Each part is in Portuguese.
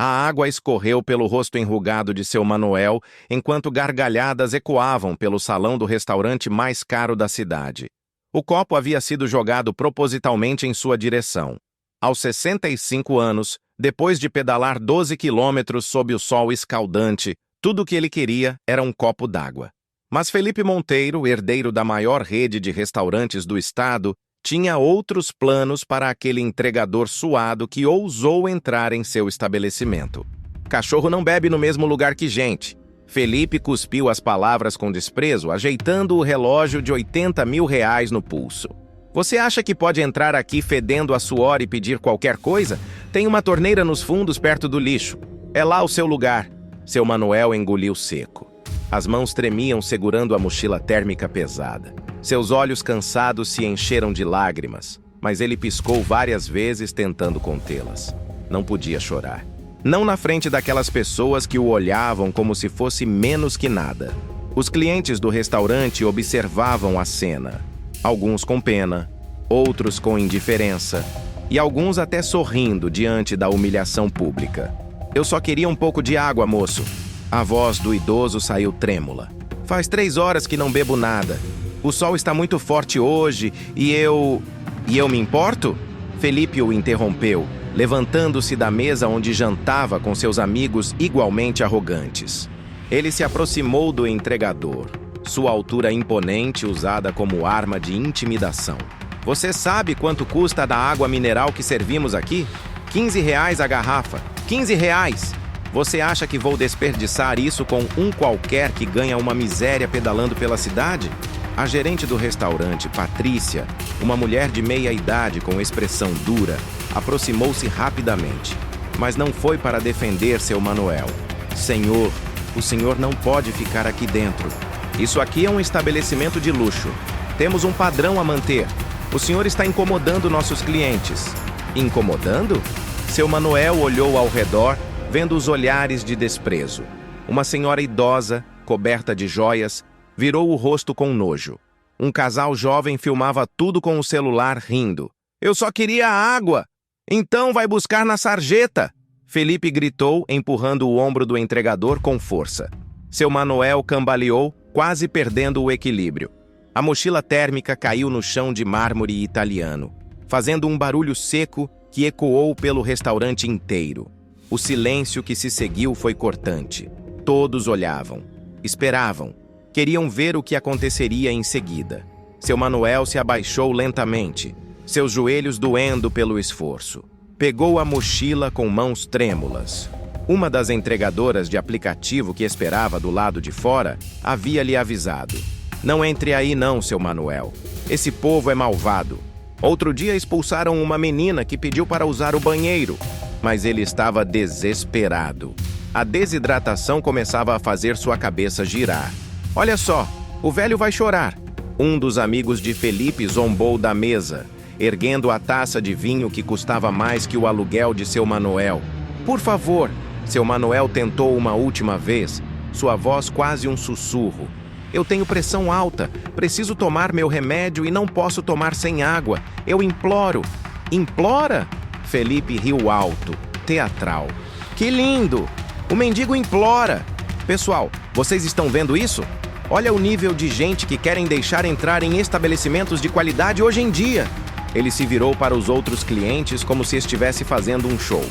A água escorreu pelo rosto enrugado de seu Manuel, enquanto gargalhadas ecoavam pelo salão do restaurante mais caro da cidade. O copo havia sido jogado propositalmente em sua direção. Aos 65 anos, depois de pedalar 12 quilômetros sob o sol escaldante, tudo o que ele queria era um copo d'água. Mas Felipe Monteiro, herdeiro da maior rede de restaurantes do estado, tinha outros planos para aquele entregador suado que ousou entrar em seu estabelecimento. Cachorro não bebe no mesmo lugar que gente. Felipe cuspiu as palavras com desprezo, ajeitando o relógio de R$80 mil no pulso. Você acha que pode entrar aqui fedendo a suor e pedir qualquer coisa? Tem uma torneira nos fundos perto do lixo. É lá o seu lugar. Seu Manuel engoliu seco. As mãos tremiam segurando a mochila térmica pesada. Seus olhos cansados se encheram de lágrimas, mas ele piscou várias vezes tentando contê-las. Não podia chorar. Não na frente daquelas pessoas que o olhavam como se fosse menos que nada. Os clientes do restaurante observavam a cena. Alguns com pena, outros com indiferença, e alguns até sorrindo diante da humilhação pública. Eu só queria um pouco de água, moço. A voz do idoso saiu trêmula. Faz 3 horas que não bebo nada. O sol está muito forte hoje e eu me importo? Felipe o interrompeu, levantando-se da mesa onde jantava com seus amigos igualmente arrogantes. Ele se aproximou do entregador, sua altura imponente usada como arma de intimidação. Você sabe quanto custa da água mineral que servimos aqui? R$15 a garrafa. R$15! Você acha que vou desperdiçar isso com um qualquer que ganha uma miséria pedalando pela cidade? A gerente do restaurante, Patrícia, uma mulher de meia idade com expressão dura, aproximou-se rapidamente, mas não foi para defender seu Manuel. Senhor, o senhor não pode ficar aqui dentro. Isso aqui é um estabelecimento de luxo. Temos um padrão a manter. O senhor está incomodando nossos clientes. Incomodando? Seu Manuel olhou ao redor, vendo os olhares de desprezo. Uma senhora idosa, coberta de joias, virou o rosto com nojo. Um casal jovem filmava tudo com o celular, rindo. Eu só queria água! Então vai buscar na sarjeta! Felipe gritou, empurrando o ombro do entregador com força. Seu Manuel cambaleou, quase perdendo o equilíbrio. A mochila térmica caiu no chão de mármore italiano, fazendo um barulho seco que ecoou pelo restaurante inteiro. O silêncio que se seguiu foi cortante. Todos olhavam, esperavam, queriam ver o que aconteceria em seguida. Seu Manuel se abaixou lentamente, seus joelhos doendo pelo esforço. Pegou a mochila com mãos trêmulas. Uma das entregadoras de aplicativo que esperava do lado de fora havia lhe avisado. Não entre aí não, seu Manuel. Esse povo é malvado. Outro dia expulsaram uma menina que pediu para usar o banheiro, mas ele estava desesperado. A desidratação começava a fazer sua cabeça girar. Olha só, o velho vai chorar. Um dos amigos de Felipe zombou da mesa, erguendo a taça de vinho que custava mais que o aluguel de seu Manuel. Por favor, seu Manuel tentou uma última vez, sua voz quase um sussurro. Eu tenho pressão alta, preciso tomar meu remédio e não posso tomar sem água. Eu imploro. Implora? Felipe riu alto, teatral. Que lindo! O mendigo implora! Pessoal, vocês estão vendo isso? Olha o nível de gente que querem deixar entrar em estabelecimentos de qualidade hoje em dia. Ele se virou para os outros clientes como se estivesse fazendo um show.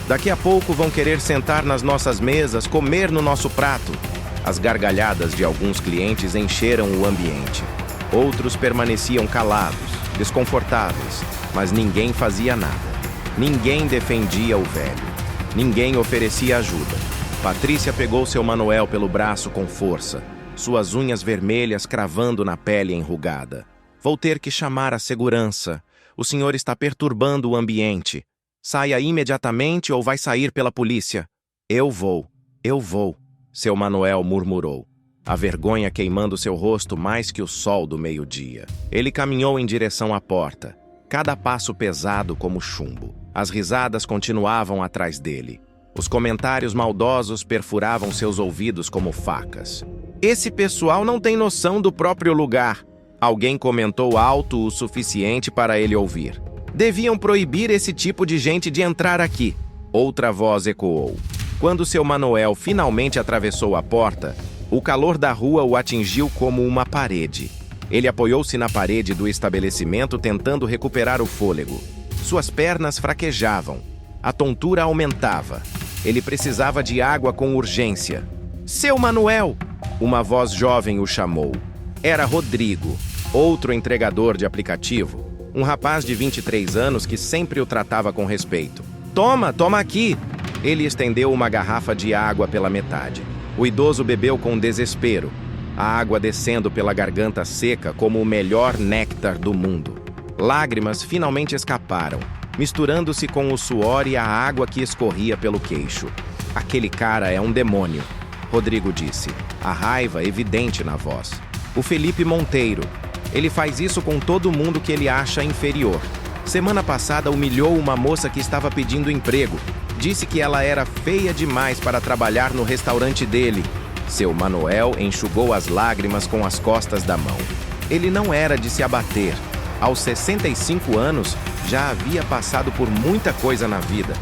Daqui a pouco vão querer sentar nas nossas mesas, comer no nosso prato. As gargalhadas de alguns clientes encheram o ambiente. Outros permaneciam calados, desconfortáveis, mas ninguém fazia nada. Ninguém defendia o velho. Ninguém oferecia ajuda. Patrícia pegou seu Manuel pelo braço com força, suas unhas vermelhas cravando na pele enrugada. Vou ter que chamar a segurança. O senhor está perturbando o ambiente. Saia imediatamente ou vai sair pela polícia. Eu vou. Seu Manuel murmurou, a vergonha queimando seu rosto mais que o sol do meio-dia. Ele caminhou em direção à porta, cada passo pesado como chumbo. As risadas continuavam atrás dele. Os comentários maldosos perfuravam seus ouvidos como facas. Esse pessoal não tem noção do próprio lugar. Alguém comentou alto o suficiente para ele ouvir. Deviam proibir esse tipo de gente de entrar aqui. Outra voz ecoou. Quando seu Manuel finalmente atravessou a porta, o calor da rua o atingiu como uma parede. Ele apoiou-se na parede do estabelecimento tentando recuperar o fôlego. Suas pernas fraquejavam. A tontura aumentava. Ele precisava de água com urgência. Seu Manuel! Uma voz jovem o chamou. Era Rodrigo, outro entregador de aplicativo. Um rapaz de 23 anos que sempre o tratava com respeito. Toma aqui! Ele estendeu uma garrafa de água pela metade. O idoso bebeu com desespero, a água descendo pela garganta seca como o melhor néctar do mundo. Lágrimas finalmente escaparam, misturando-se com o suor e a água que escorria pelo queixo. Aquele cara é um demônio, Rodrigo disse, a raiva evidente na voz. O Felipe Monteiro. Ele faz isso com todo mundo que ele acha inferior. Semana passada humilhou uma moça que estava pedindo emprego. Disse que ela era feia demais para trabalhar no restaurante dele. Seu Manuel enxugou as lágrimas com as costas da mão. Ele não era de se abater. Aos 65 anos, já havia passado por muita coisa na vida.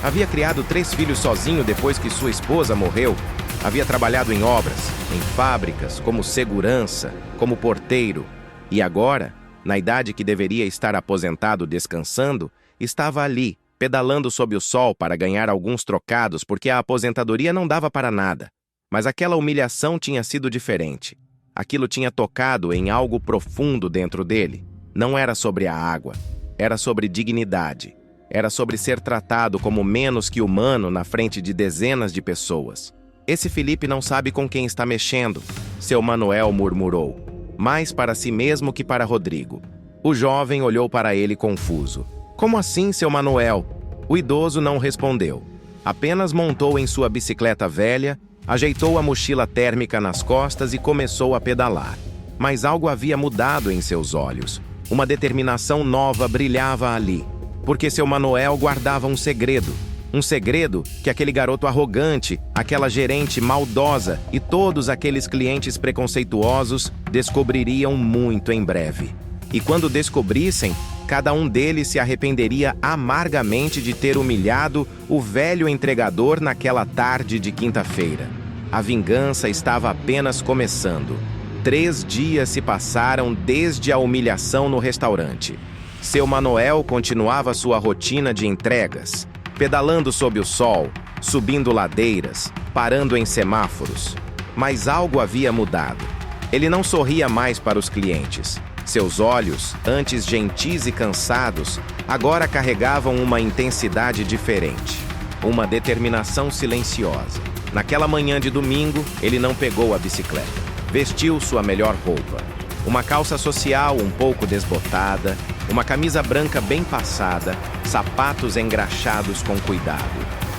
Havia criado 3 filhos sozinho depois que sua esposa morreu. Havia trabalhado em obras, em fábricas, como segurança, como porteiro. E agora, na idade que deveria estar aposentado descansando, estava ali, pedalando sob o sol para ganhar alguns trocados porque a aposentadoria não dava para nada. Mas aquela humilhação tinha sido diferente. Aquilo tinha tocado em algo profundo dentro dele. Não era sobre a água. Era sobre dignidade. Era sobre ser tratado como menos que humano na frente de dezenas de pessoas. Esse Felipe não sabe com quem está mexendo, seu Manuel murmurou, mais para si mesmo que para Rodrigo. O jovem olhou para ele confuso. Como assim, seu Manuel? O idoso não respondeu. Apenas montou em sua bicicleta velha, ajeitou a mochila térmica nas costas e começou a pedalar. Mas algo havia mudado em seus olhos. Uma determinação nova brilhava ali, porque seu Manuel guardava um segredo. Um segredo que aquele garoto arrogante, aquela gerente maldosa e todos aqueles clientes preconceituosos descobririam muito em breve. E quando descobrissem, cada um deles se arrependeria amargamente de ter humilhado o velho entregador naquela tarde de quinta-feira. A vingança estava apenas começando. 3 dias se passaram desde a humilhação no restaurante. Seu Manuel continuava sua rotina de entregas, pedalando sob o sol, subindo ladeiras, parando em semáforos. Mas algo havia mudado. Ele não sorria mais para os clientes. Seus olhos, antes gentis e cansados, agora carregavam uma intensidade diferente, uma determinação silenciosa. Naquela manhã de domingo, ele não pegou a bicicleta. Vestiu sua melhor roupa. Uma calça social um pouco desbotada, uma camisa branca bem passada, sapatos engraxados com cuidado.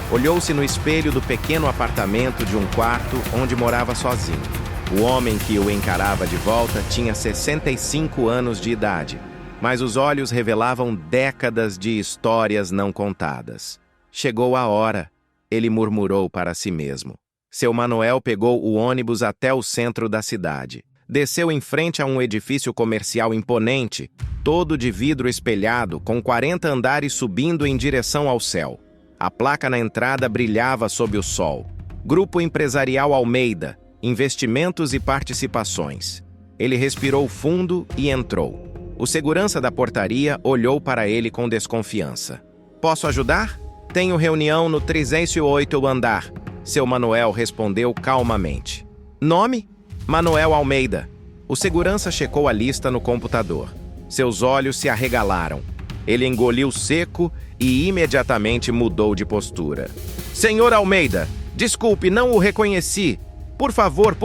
Olhou-se no espelho do pequeno apartamento de um quarto onde morava sozinho. O homem que o encarava de volta tinha 65 anos de idade, mas os olhos revelavam décadas de histórias não contadas. Chegou a hora, ele murmurou para si mesmo. Seu Manuel pegou o ônibus até o centro da cidade. Desceu em frente a um edifício comercial imponente, todo de vidro espelhado, com 40 andares subindo em direção ao céu. A placa na entrada brilhava sob o sol. Grupo Empresarial Almeida, Investimentos e Participações. Ele respirou fundo e entrou. O segurança da portaria olhou para ele com desconfiança. Posso ajudar? Tenho reunião no 38º andar. Seu Manuel respondeu calmamente. Nome? Manuel Almeida. O segurança checou a lista no computador. Seus olhos se arregalaram. Ele engoliu seco e imediatamente mudou de postura. Senhor Almeida, desculpe, não o reconheci. Por favor,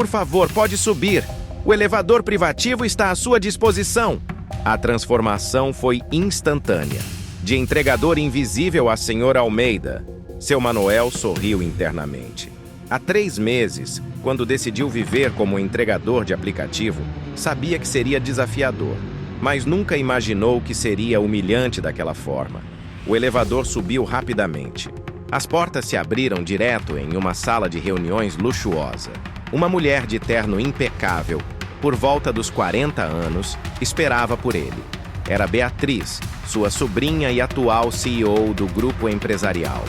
pode subir. O elevador privativo está à sua disposição. A transformação foi instantânea. De entregador invisível a senhor Almeida, seu Manuel sorriu internamente. Há 3 meses, quando decidiu viver como entregador de aplicativo, sabia que seria desafiador, mas nunca imaginou que seria humilhante daquela forma. O elevador subiu rapidamente. As portas se abriram direto em uma sala de reuniões luxuosa. Uma mulher de terno impecável, por volta dos 40 anos, esperava por ele. Era Beatriz, sua sobrinha e atual CEO do grupo empresarial.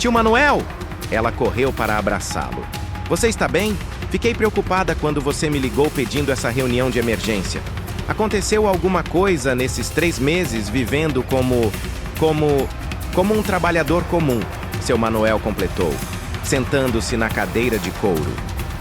Tio Manuel! Ela correu para abraçá-lo. Você está bem? Fiquei preocupada quando você me ligou pedindo essa reunião de emergência. Aconteceu alguma coisa nesses 3 meses vivendo como um trabalhador comum, seu Manuel completou, sentando-se na cadeira de couro.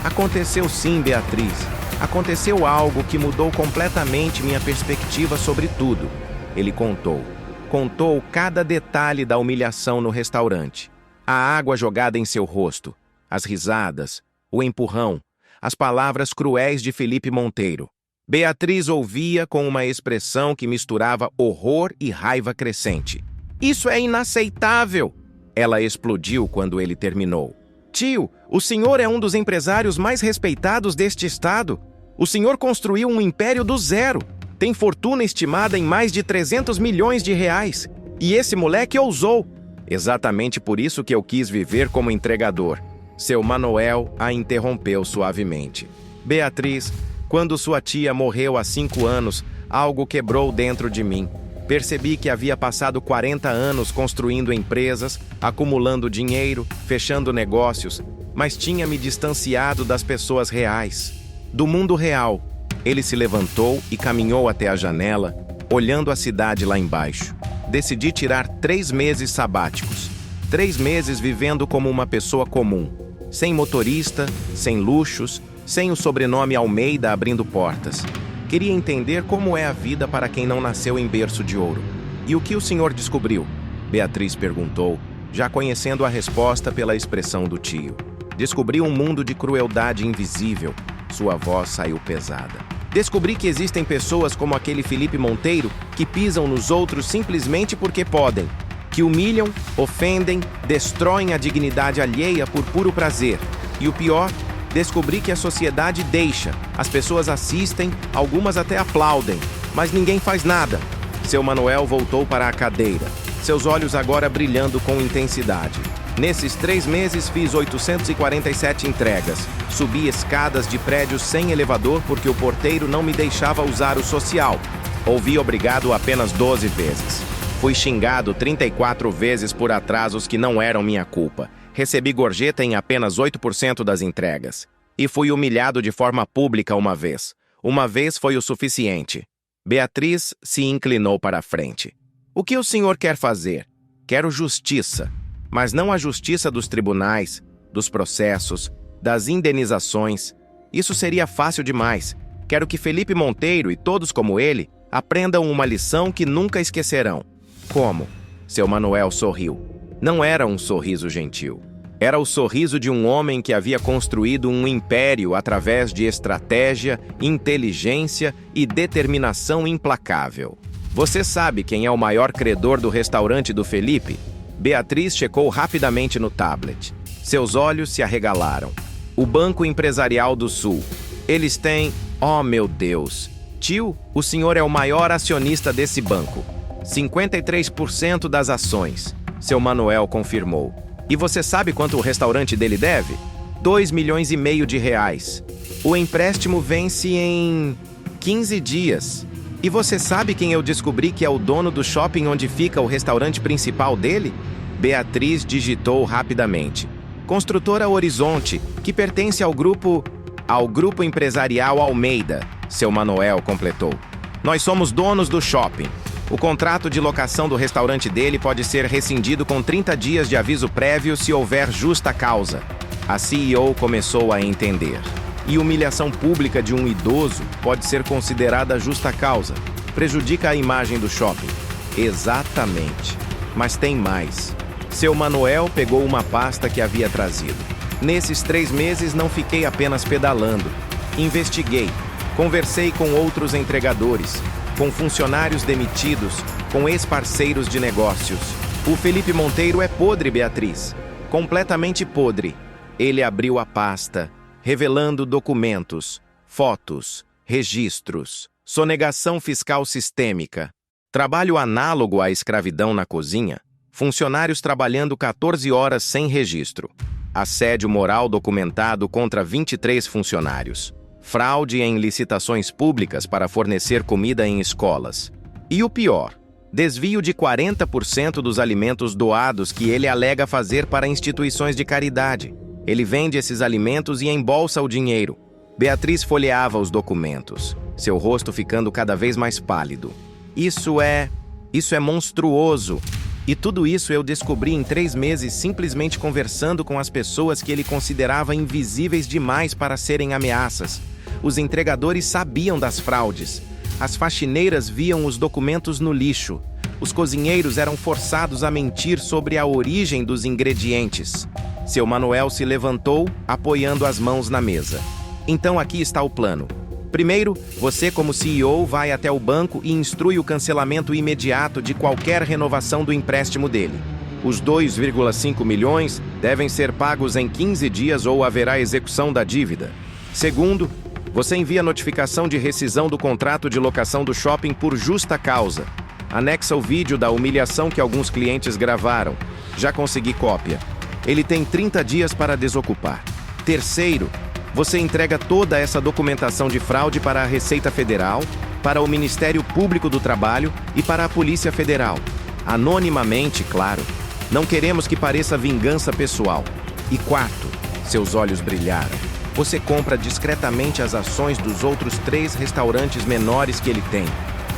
Aconteceu sim, Beatriz. Aconteceu algo que mudou completamente minha perspectiva sobre tudo. Ele contou. Contou cada detalhe da humilhação no restaurante. A água jogada em seu rosto, as risadas, o empurrão, as palavras cruéis de Felipe Monteiro. Beatriz ouvia com uma expressão que misturava horror e raiva crescente. Isso é inaceitável! Ela explodiu quando ele terminou. Tio, o senhor é um dos empresários mais respeitados deste estado. O senhor construiu um império do zero. Tem fortuna estimada em mais de 300 milhões de reais. E esse moleque ousou. Exatamente por isso que eu quis viver como entregador. Seu Manuel a interrompeu suavemente. Beatriz, quando sua tia morreu há 5 anos, algo quebrou dentro de mim. Percebi que havia passado 40 anos construindo empresas, acumulando dinheiro, fechando negócios, mas tinha me distanciado das pessoas reais, do mundo real. Ele se levantou e caminhou até a janela, olhando a cidade lá embaixo. Decidi tirar 3 meses sabáticos. 3 meses vivendo como uma pessoa comum, sem motorista, sem luxos, sem o sobrenome Almeida abrindo portas. Queria entender como é a vida para quem não nasceu em berço de ouro. E o que o senhor descobriu? Beatriz perguntou, já conhecendo a resposta pela expressão do tio. Descobri um mundo de crueldade invisível. Sua voz saiu pesada. Descobri que existem pessoas como aquele Felipe Monteiro que pisam nos outros simplesmente porque podem, que humilham, ofendem, destroem a dignidade alheia por puro prazer. E o pior, descobri que a sociedade deixa, as pessoas assistem, algumas até aplaudem, mas ninguém faz nada. Seu Manuel voltou para a cadeira, seus olhos agora brilhando com intensidade. Nesses 3 meses fiz 847 entregas. Subi escadas de prédios sem elevador porque o porteiro não me deixava usar o social. Ouvi obrigado apenas 12 vezes. Fui xingado 34 vezes por atrasos que não eram minha culpa. Recebi gorjeta em apenas 8% das entregas. E fui humilhado de forma pública uma vez. Uma vez foi o suficiente. Beatriz se inclinou para a frente. O que o senhor quer fazer? Quero justiça. Mas não a justiça dos tribunais, dos processos, das indenizações. Isso seria fácil demais. Quero que Felipe Monteiro e todos como ele aprendam uma lição que nunca esquecerão. Como? Seu Manuel sorriu. Não era um sorriso gentil. Era o sorriso de um homem que havia construído um império através de estratégia, inteligência e determinação implacável. Você sabe quem é o maior credor do restaurante do Felipe? Beatriz checou rapidamente no tablet. Seus olhos se arregalaram. O Banco Empresarial do Sul. Eles têm... Oh, meu Deus! Tio, o senhor é o maior acionista desse banco. 53% das ações. Seu Manuel confirmou. E você sabe quanto o restaurante dele deve? 2,5 milhões de reais. O empréstimo vence em 15 dias. E você sabe quem eu descobri que é o dono do shopping onde fica o restaurante principal dele? Beatriz digitou rapidamente. Construtora Horizonte, que pertence ao grupo empresarial Almeida, seu Manuel completou. Nós somos donos do shopping. O contrato de locação do restaurante dele pode ser rescindido com 30 dias de aviso prévio se houver justa causa. A CEO começou a entender. E humilhação pública de um idoso pode ser considerada justa causa. Prejudica a imagem do shopping. Exatamente. Mas tem mais. Seu Manuel pegou uma pasta que havia trazido. Nesses 3 meses não fiquei apenas pedalando. Investiguei. Conversei com outros entregadores, com funcionários demitidos, com ex-parceiros de negócios. O Felipe Monteiro é podre, Beatriz. Completamente podre. Ele abriu a pasta, revelando documentos, fotos, registros, sonegação fiscal sistêmica, trabalho análogo à escravidão na cozinha, funcionários trabalhando 14 horas sem registro, assédio moral documentado contra 23 funcionários, fraude em licitações públicas para fornecer comida em escolas. E o pior, Desvio de 40% dos alimentos doados que ele alega fazer para instituições de caridade. Ele vende esses alimentos e embolsa o dinheiro. Beatriz folheava os documentos, seu rosto ficando cada vez mais pálido. Isso é monstruoso. E tudo isso eu descobri em 3 meses simplesmente conversando com as pessoas que ele considerava invisíveis demais para serem ameaças. Os entregadores sabiam das fraudes. As faxineiras viam os documentos no lixo. Os cozinheiros eram forçados a mentir sobre a origem dos ingredientes. Seu Manuel se levantou, apoiando as mãos na mesa. Então aqui está o plano. Primeiro, você como CEO vai até o banco e instrui o cancelamento imediato de qualquer renovação do empréstimo dele. Os 2,5 milhões devem ser pagos em 15 dias ou haverá execução da dívida. Segundo, você envia notificação de rescisão do contrato de locação do shopping por justa causa. Anexa o vídeo da humilhação que alguns clientes gravaram. Já consegui cópia. Ele tem 30 dias para desocupar. Terceiro, você entrega toda essa documentação de fraude para a Receita Federal, para o Ministério Público do Trabalho e para a Polícia Federal. Anonimamente, claro. Não queremos que pareça vingança pessoal. E quarto, seus olhos brilharam. Você compra discretamente as ações dos outros 3 restaurantes menores que ele tem.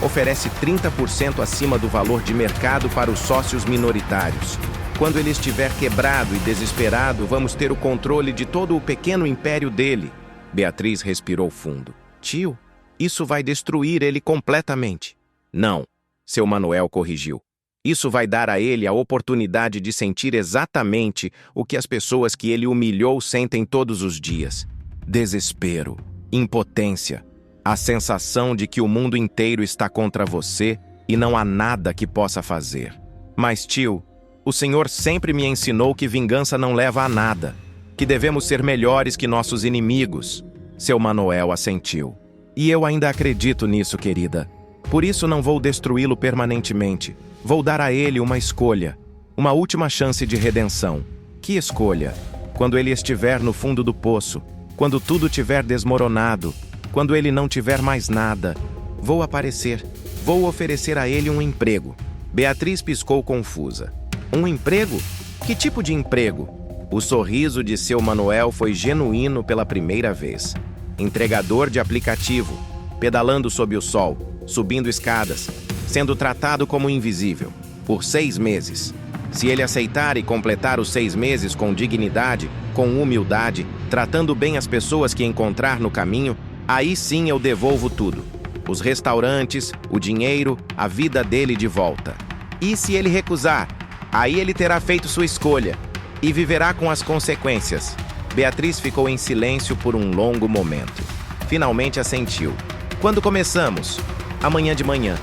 Oferece 30% acima do valor de mercado para os sócios minoritários. Quando ele estiver quebrado e desesperado, vamos ter o controle de todo o pequeno império dele. Beatriz respirou fundo. Tio, isso vai destruir ele completamente. Não, seu Manuel corrigiu. Isso vai dar a ele a oportunidade de sentir exatamente o que as pessoas que ele humilhou sentem todos os dias. Desespero, impotência, a sensação de que o mundo inteiro está contra você e não há nada que possa fazer. Mas, tio, o Senhor sempre me ensinou que vingança não leva a nada, que devemos ser melhores que nossos inimigos. Seu Manuel assentiu. E eu ainda acredito nisso, querida. Por isso não vou destruí-lo permanentemente. Vou dar a ele uma escolha, uma última chance de redenção. Que escolha? Quando ele estiver no fundo do poço, quando tudo tiver desmoronado, quando ele não tiver mais nada, vou aparecer, vou oferecer a ele um emprego. Beatriz piscou confusa. Um emprego? Que tipo de emprego? O sorriso de seu Manuel foi genuíno pela primeira vez. Entregador de aplicativo, pedalando sob o sol, subindo escadas, sendo tratado como invisível, por 6 meses. Se ele aceitar e completar os 6 meses com dignidade, com humildade, tratando bem as pessoas que encontrar no caminho, aí sim eu devolvo tudo. Os restaurantes, o dinheiro, a vida dele de volta. E se ele recusar? Aí ele terá feito sua escolha e viverá com as consequências. Beatriz ficou em silêncio por um longo momento. Finalmente assentiu. Quando começamos? Amanhã de manhã.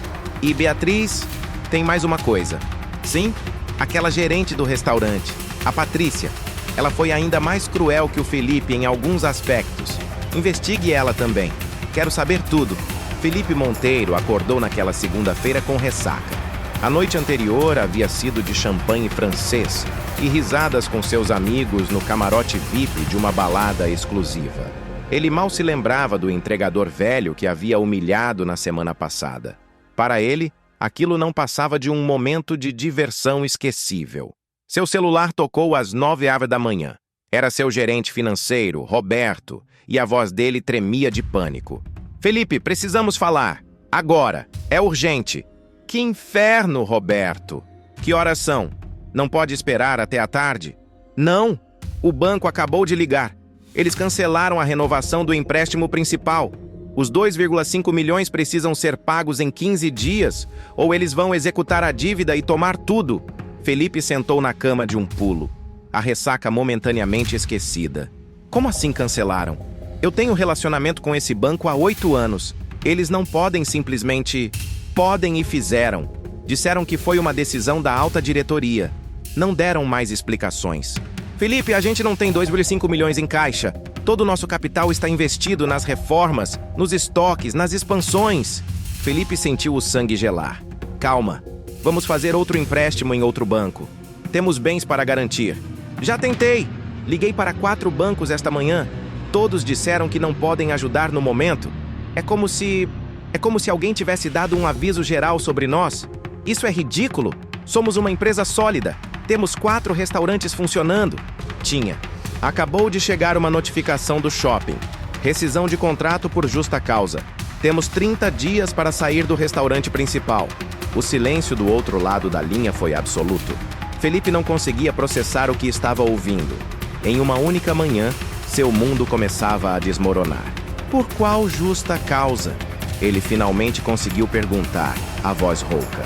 E Beatriz, tem mais uma coisa. Sim, aquela gerente do restaurante, a Patrícia. Ela foi ainda mais cruel que o Felipe em alguns aspectos. Investigue ela também. Quero saber tudo. Felipe Monteiro acordou naquela segunda-feira com ressaca. A noite anterior havia sido de champanhe francês e risadas com seus amigos no camarote VIP de uma balada exclusiva. Ele mal se lembrava do entregador velho que havia humilhado na semana passada. Para ele, aquilo não passava de um momento de diversão esquecível. Seu celular tocou às 9h da manhã. Era seu gerente financeiro, Roberto, e a voz dele tremia de pânico. Felipe, precisamos falar. Agora. É urgente. Que inferno, Roberto! Que horas são? Não pode esperar até a tarde? Não! O banco acabou de ligar. Eles cancelaram a renovação do empréstimo principal. Os 2,5 milhões precisam ser pagos em 15 dias, ou eles vão executar a dívida e tomar tudo. Felipe sentou na cama de um pulo, a ressaca momentaneamente esquecida. Como assim cancelaram? Eu tenho relacionamento com esse banco há 8 anos. Eles não podem simplesmente... Podem e fizeram. Disseram que foi uma decisão da alta diretoria. Não deram mais explicações. Felipe, a gente não tem 2,5 milhões em caixa. Todo o nosso capital está investido nas reformas, nos estoques, nas expansões. Felipe sentiu o sangue gelar. Calma. Vamos fazer outro empréstimo em outro banco. Temos bens para garantir. Já tentei. Liguei para 4 bancos esta manhã. Todos disseram que não podem ajudar no momento. É como se alguém tivesse dado um aviso geral sobre nós. Isso é ridículo! Somos uma empresa sólida. Temos 4 restaurantes funcionando. Tinha. Acabou de chegar uma notificação do shopping. Rescisão de contrato por justa causa. Temos 30 dias para sair do restaurante principal. O silêncio do outro lado da linha foi absoluto. Felipe não conseguia processar o que estava ouvindo. Em uma única manhã, seu mundo começava a desmoronar. Por qual justa causa? Ele finalmente conseguiu perguntar, a voz rouca.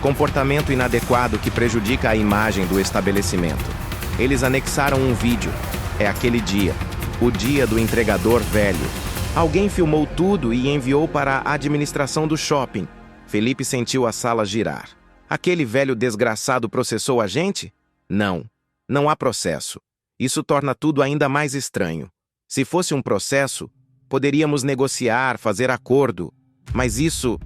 Comportamento inadequado que prejudica a imagem do estabelecimento. Eles anexaram um vídeo. É aquele dia. O dia do entregador velho. Alguém filmou tudo e enviou para a administração do shopping. Felipe sentiu a sala girar. Aquele velho desgraçado processou a gente? Não. Não há processo. Isso torna tudo ainda mais estranho. Se fosse um processo, poderíamos negociar, fazer acordo. Mas isso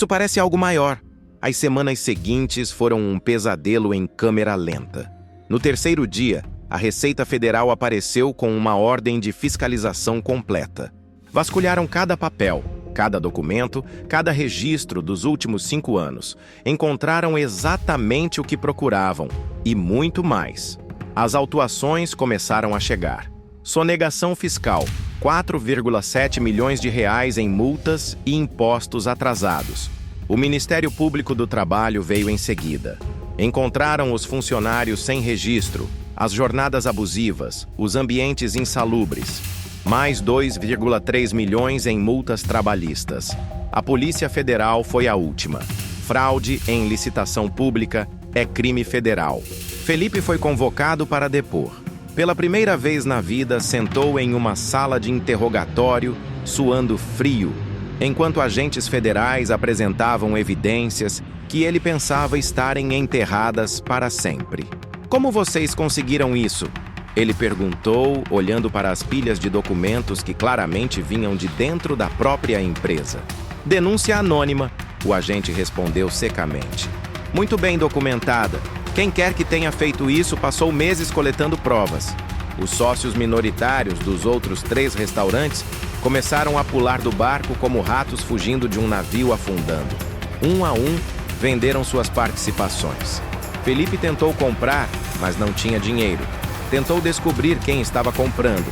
parece algo maior. As semanas seguintes foram um pesadelo em câmera lenta. No terceiro dia, a Receita Federal apareceu com uma ordem de fiscalização completa. Vasculharam cada papel, cada documento, cada registro dos últimos 5 anos. Encontraram exatamente o que procuravam, e muito mais. As autuações começaram a chegar. Sonegação fiscal, 4,7 milhões de reais em multas e impostos atrasados. O Ministério Público do Trabalho veio em seguida. Encontraram os funcionários sem registro, as jornadas abusivas, os ambientes insalubres. Mais 2,3 milhões em multas trabalhistas. A Polícia Federal foi a última. Fraude em licitação pública é crime federal. Felipe foi convocado para depor. Pela primeira vez na vida, sentou em uma sala de interrogatório, suando frio, enquanto agentes federais apresentavam evidências que ele pensava estarem enterradas para sempre. Como vocês conseguiram isso? Ele perguntou, olhando para as pilhas de documentos que claramente vinham de dentro da própria empresa. Denúncia anônima, o agente respondeu secamente. Muito bem documentada. Quem quer que tenha feito isso passou meses coletando provas. Os sócios minoritários dos outros 3 restaurantes começaram a pular do barco como ratos fugindo de um navio afundando. Um a um, venderam suas participações. Felipe tentou comprar, mas não tinha dinheiro. Tentou descobrir quem estava comprando,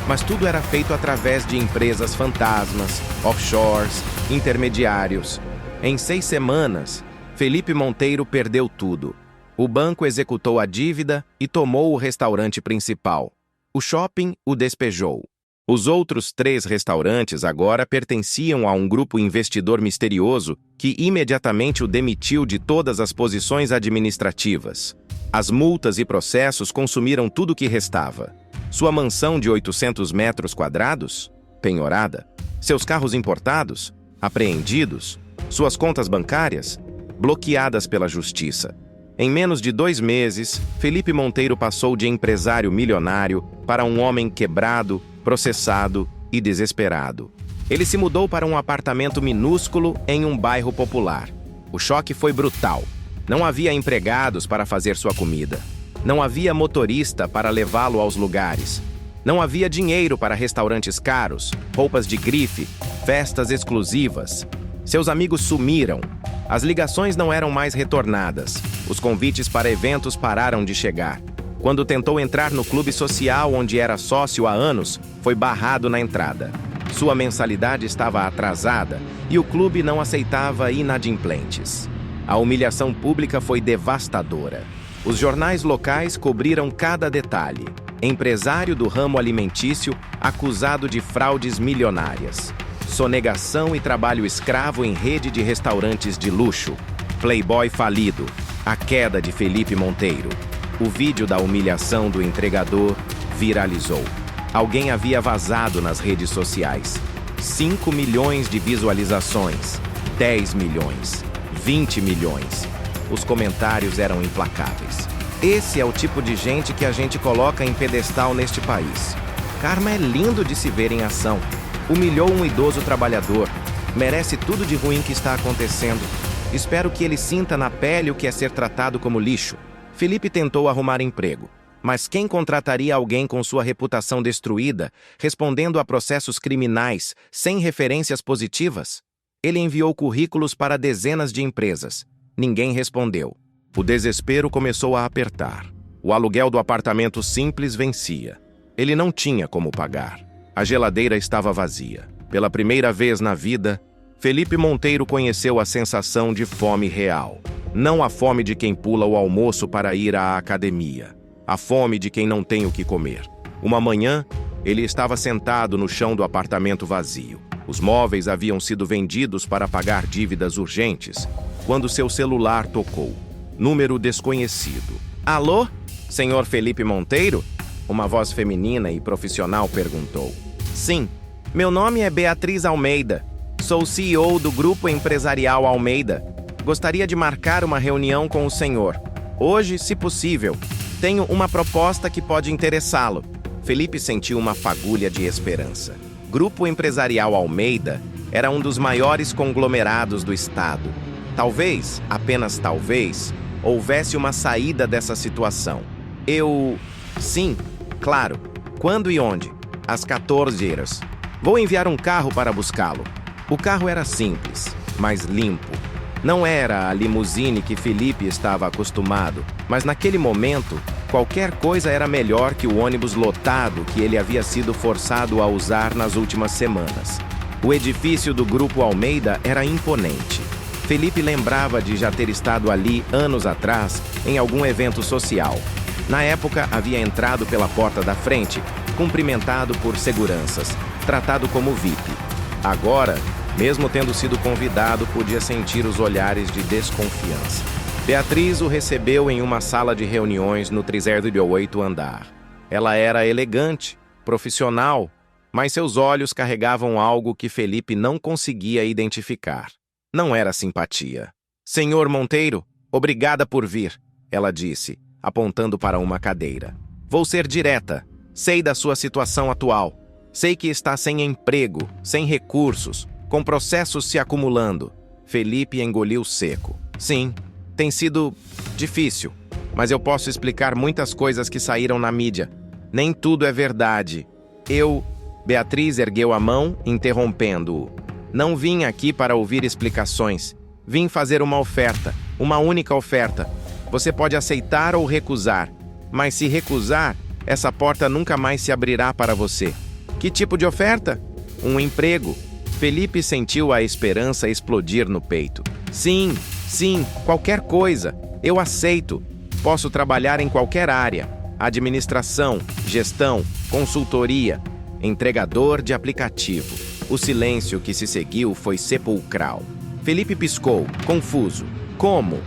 mas tudo era feito através de empresas fantasmas, offshores, intermediários. Em 6 semanas, Felipe Monteiro perdeu tudo. O banco executou a dívida e tomou o restaurante principal. O shopping o despejou. Os outros 3 restaurantes agora pertenciam a um grupo investidor misterioso que imediatamente o demitiu de todas as posições administrativas. As multas e processos consumiram tudo o que restava. Sua mansão de 800 metros quadrados, penhorada. Seus carros importados, apreendidos. Suas contas bancárias, bloqueadas pela justiça. Em menos de 2 meses, Felipe Monteiro passou de empresário milionário para um homem quebrado, processado e desesperado. Ele se mudou para um apartamento minúsculo em um bairro popular. O choque foi brutal. Não havia empregados para fazer sua comida. Não havia motorista para levá-lo aos lugares. Não havia dinheiro para restaurantes caros, roupas de grife, festas exclusivas. Seus amigos sumiram. As ligações não eram mais retornadas. Os convites para eventos pararam de chegar. Quando tentou entrar no clube social onde era sócio há anos, foi barrado na entrada. Sua mensalidade estava atrasada e o clube não aceitava inadimplentes. A humilhação pública foi devastadora. Os jornais locais cobriram cada detalhe. Empresário do ramo alimentício acusado de fraudes milionárias. Sonegação e trabalho escravo em rede de restaurantes de luxo. Playboy falido. A queda de Felipe Monteiro. O vídeo da humilhação do entregador viralizou. Alguém havia vazado nas redes sociais. 5 milhões de visualizações. 10 milhões. 20 milhões. Os comentários eram implacáveis. Esse é o tipo de gente que a gente coloca em pedestal neste país. Karma é lindo de se ver em ação. Humilhou um idoso trabalhador. Merece tudo de ruim que está acontecendo. Espero que ele sinta na pele o que é ser tratado como lixo. Felipe tentou arrumar emprego. Mas quem contrataria alguém com sua reputação destruída, respondendo a processos criminais, sem referências positivas? Ele enviou currículos para dezenas de empresas. Ninguém respondeu. O desespero começou a apertar. O aluguel do apartamento simples vencia. Ele não tinha como pagar. A geladeira estava vazia. Pela primeira vez na vida, Felipe Monteiro conheceu a sensação de fome real. Não a fome de quem pula o almoço para ir à academia. A fome de quem não tem o que comer. Uma manhã, ele estava sentado no chão do apartamento vazio. Os móveis haviam sido vendidos para pagar dívidas urgentes, quando seu celular tocou. Número desconhecido. Alô? Senhor Felipe Monteiro? Uma voz feminina e profissional perguntou. Sim, meu nome é Beatriz Almeida. Sou CEO do Grupo Empresarial Almeida. Gostaria de marcar uma reunião com o senhor. Hoje, se possível. Tenho uma proposta que pode interessá-lo. Felipe sentiu uma fagulha de esperança. Grupo Empresarial Almeida era um dos maiores conglomerados do estado. Talvez, apenas talvez, houvesse uma saída dessa situação. Sim, claro. Quando e onde? Às 14 horas. Vou enviar um carro para buscá-lo. O carro era simples, mas limpo. Não era a limusine que Felipe estava acostumado, mas naquele momento, qualquer coisa era melhor que o ônibus lotado que ele havia sido forçado a usar nas últimas semanas. O edifício do Grupo Almeida era imponente. Felipe lembrava de já ter estado ali anos atrás, em algum evento social. Na época, havia entrado pela porta da frente, cumprimentado por seguranças, tratado como VIP. Agora, mesmo tendo sido convidado, podia sentir os olhares de desconfiança. Beatriz o recebeu em uma sala de reuniões no 38º andar. Ela era elegante, profissional, mas seus olhos carregavam algo que Felipe não conseguia identificar. Não era simpatia. Senhor Monteiro, obrigada por vir, ela disse, apontando para uma cadeira. Vou ser direta. Sei da sua situação atual. Sei que está sem emprego, sem recursos, com processos se acumulando. Felipe engoliu seco. Sim, tem sido difícil, mas eu posso explicar muitas coisas que saíram na mídia. Nem tudo é verdade. Beatriz ergueu a mão, interrompendo-o. Não vim aqui para ouvir explicações. Vim fazer uma oferta, uma única oferta. Você pode aceitar ou recusar, mas se recusar, essa porta nunca mais se abrirá para você. Que tipo de oferta? Um emprego. Felipe sentiu a esperança explodir no peito. Sim, qualquer coisa. Eu aceito. Posso trabalhar em qualquer área. Administração, gestão, consultoria, entregador de aplicativo. O silêncio que se seguiu foi sepulcral. Felipe piscou, confuso. Como?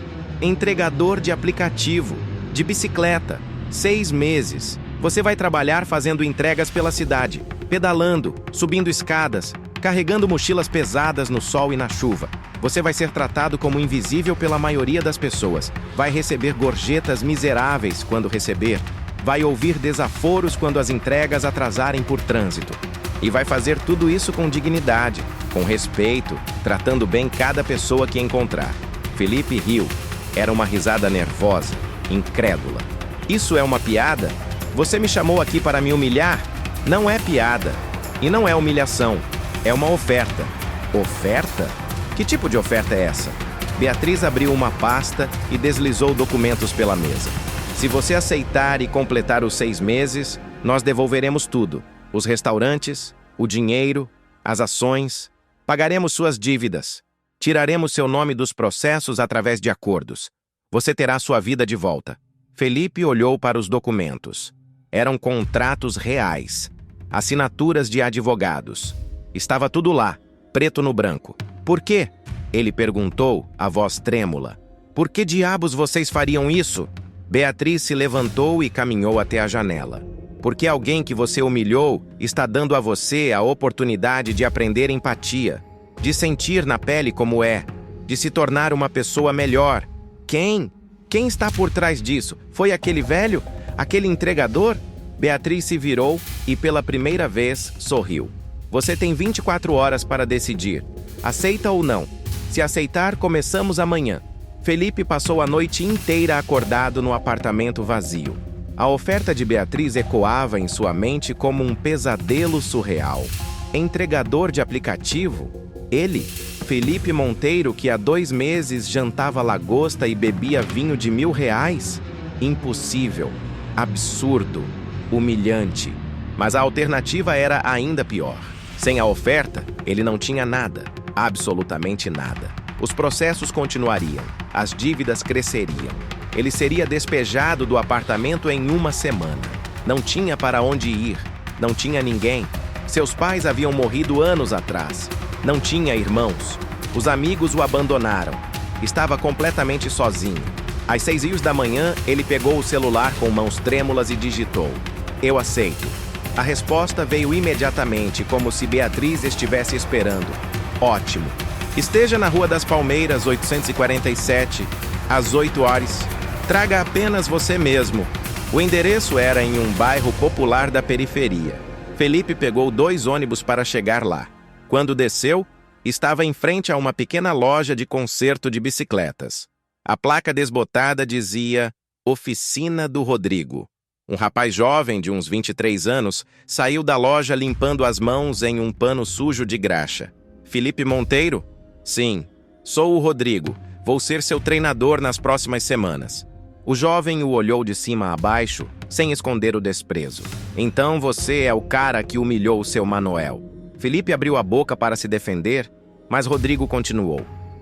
Entregador de aplicativo, de bicicleta. 6 meses. Você vai trabalhar fazendo entregas pela cidade, pedalando, subindo escadas, carregando mochilas pesadas no sol e na chuva. Você vai ser tratado como invisível pela maioria das pessoas. Vai receber gorjetas miseráveis quando receber. Vai ouvir desaforos quando as entregas atrasarem por trânsito. E vai fazer tudo isso com dignidade, com respeito, tratando bem cada pessoa que encontrar. Felipe riu. Era uma risada nervosa, incrédula. Isso é uma piada? Você me chamou aqui para me humilhar? Não é piada. E não é humilhação. É uma oferta. Oferta? Que tipo de oferta é essa? Beatriz abriu uma pasta e deslizou documentos pela mesa. Se você aceitar e completar os 6 meses, nós devolveremos tudo. Os restaurantes, o dinheiro, as ações. Pagaremos suas dívidas. Tiraremos seu nome dos processos através de acordos. Você terá sua vida de volta. Felipe olhou para os documentos. Eram contratos reais. Assinaturas de advogados. Estava tudo lá, preto no branco. Por quê? Ele perguntou, a voz trêmula. Por que diabos vocês fariam isso? Beatriz se levantou e caminhou até a janela. Porque alguém que você humilhou está dando a você a oportunidade de aprender empatia, de sentir na pele como é, de se tornar uma pessoa melhor. Quem? Quem está por trás disso? Foi aquele velho? Aquele entregador? Beatriz se virou e, pela primeira vez, sorriu. Você tem 24 horas para decidir. Aceita ou não? Se aceitar, começamos amanhã. Felipe passou a noite inteira acordado no apartamento vazio. A oferta de Beatriz ecoava em sua mente como um pesadelo surreal. Entregador de aplicativo? Ele? Felipe Monteiro, que há 2 meses jantava lagosta e bebia vinho de R$ 1.000? Impossível, absurdo, humilhante. Mas a alternativa era ainda pior. Sem a oferta, ele não tinha nada, absolutamente nada. Os processos continuariam, as dívidas cresceriam. Ele seria despejado do apartamento em 1 semana. Não tinha para onde ir, não tinha ninguém. Seus pais haviam morrido anos atrás. Não tinha irmãos. Os amigos o abandonaram. Estava completamente sozinho. Às 6h da manhã, ele pegou o celular com mãos trêmulas e digitou: "Eu aceito." A resposta veio imediatamente, como se Beatriz estivesse esperando. Ótimo. Esteja na Rua das Palmeiras, 847, às 8 horas. Traga apenas você mesmo. O endereço era em um bairro popular da periferia. Felipe pegou 2 ônibus para chegar lá. Quando desceu, estava em frente a uma pequena loja de conserto de bicicletas. A placa desbotada dizia Oficina do Rodrigo. Um rapaz jovem de uns 23 anos saiu da loja limpando as mãos em um pano sujo de graxa. "Felipe Monteiro?" "Sim, sou o Rodrigo. Vou ser seu treinador nas próximas semanas." O jovem o olhou de cima a baixo, sem esconder o desprezo. "Então você é o cara que humilhou o seu Manuel." Felipe abriu a boca para se defender, mas Rodrigo continuou: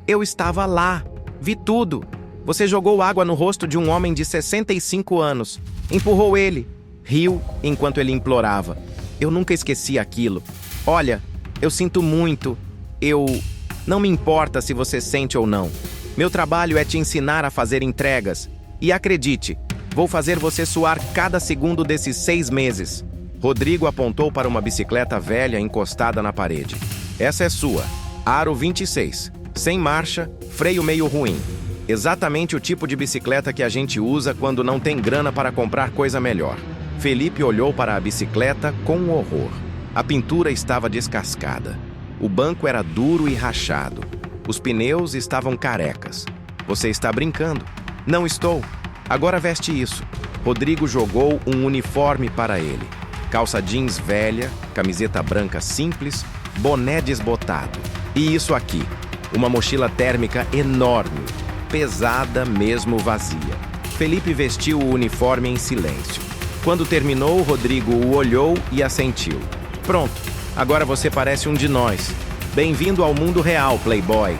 "Eu estava lá. Vi tudo. Você jogou água no rosto de um homem de 65 anos. Empurrou ele. Riu enquanto ele implorava. Eu nunca esqueci aquilo. Olha, eu sinto muito. Não me importa se você sente ou não. Meu trabalho é te ensinar a fazer entregas. E acredite, vou fazer você suar cada segundo desses 6 meses." Rodrigo apontou para uma bicicleta velha encostada na parede. "Essa é sua. Aro 26. Sem marcha, freio meio ruim. Exatamente o tipo de bicicleta que a gente usa quando não tem grana para comprar coisa melhor." Felipe olhou para a bicicleta com horror. A pintura estava descascada. O banco era duro e rachado. Os pneus estavam carecas. "Você está brincando?" "Não estou. Agora veste isso." Rodrigo jogou um uniforme para ele. Calça jeans velha, camiseta branca simples, boné desbotado. E isso aqui, uma mochila térmica enorme, pesada mesmo vazia. Felipe vestiu o uniforme em silêncio. Quando terminou, Rodrigo o olhou e assentiu. "Pronto, agora você parece um de nós. Bem-vindo ao mundo real, playboy."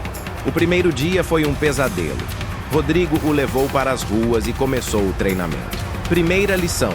O primeiro dia foi um pesadelo. Rodrigo o levou para as ruas e começou o treinamento. Primeira lição: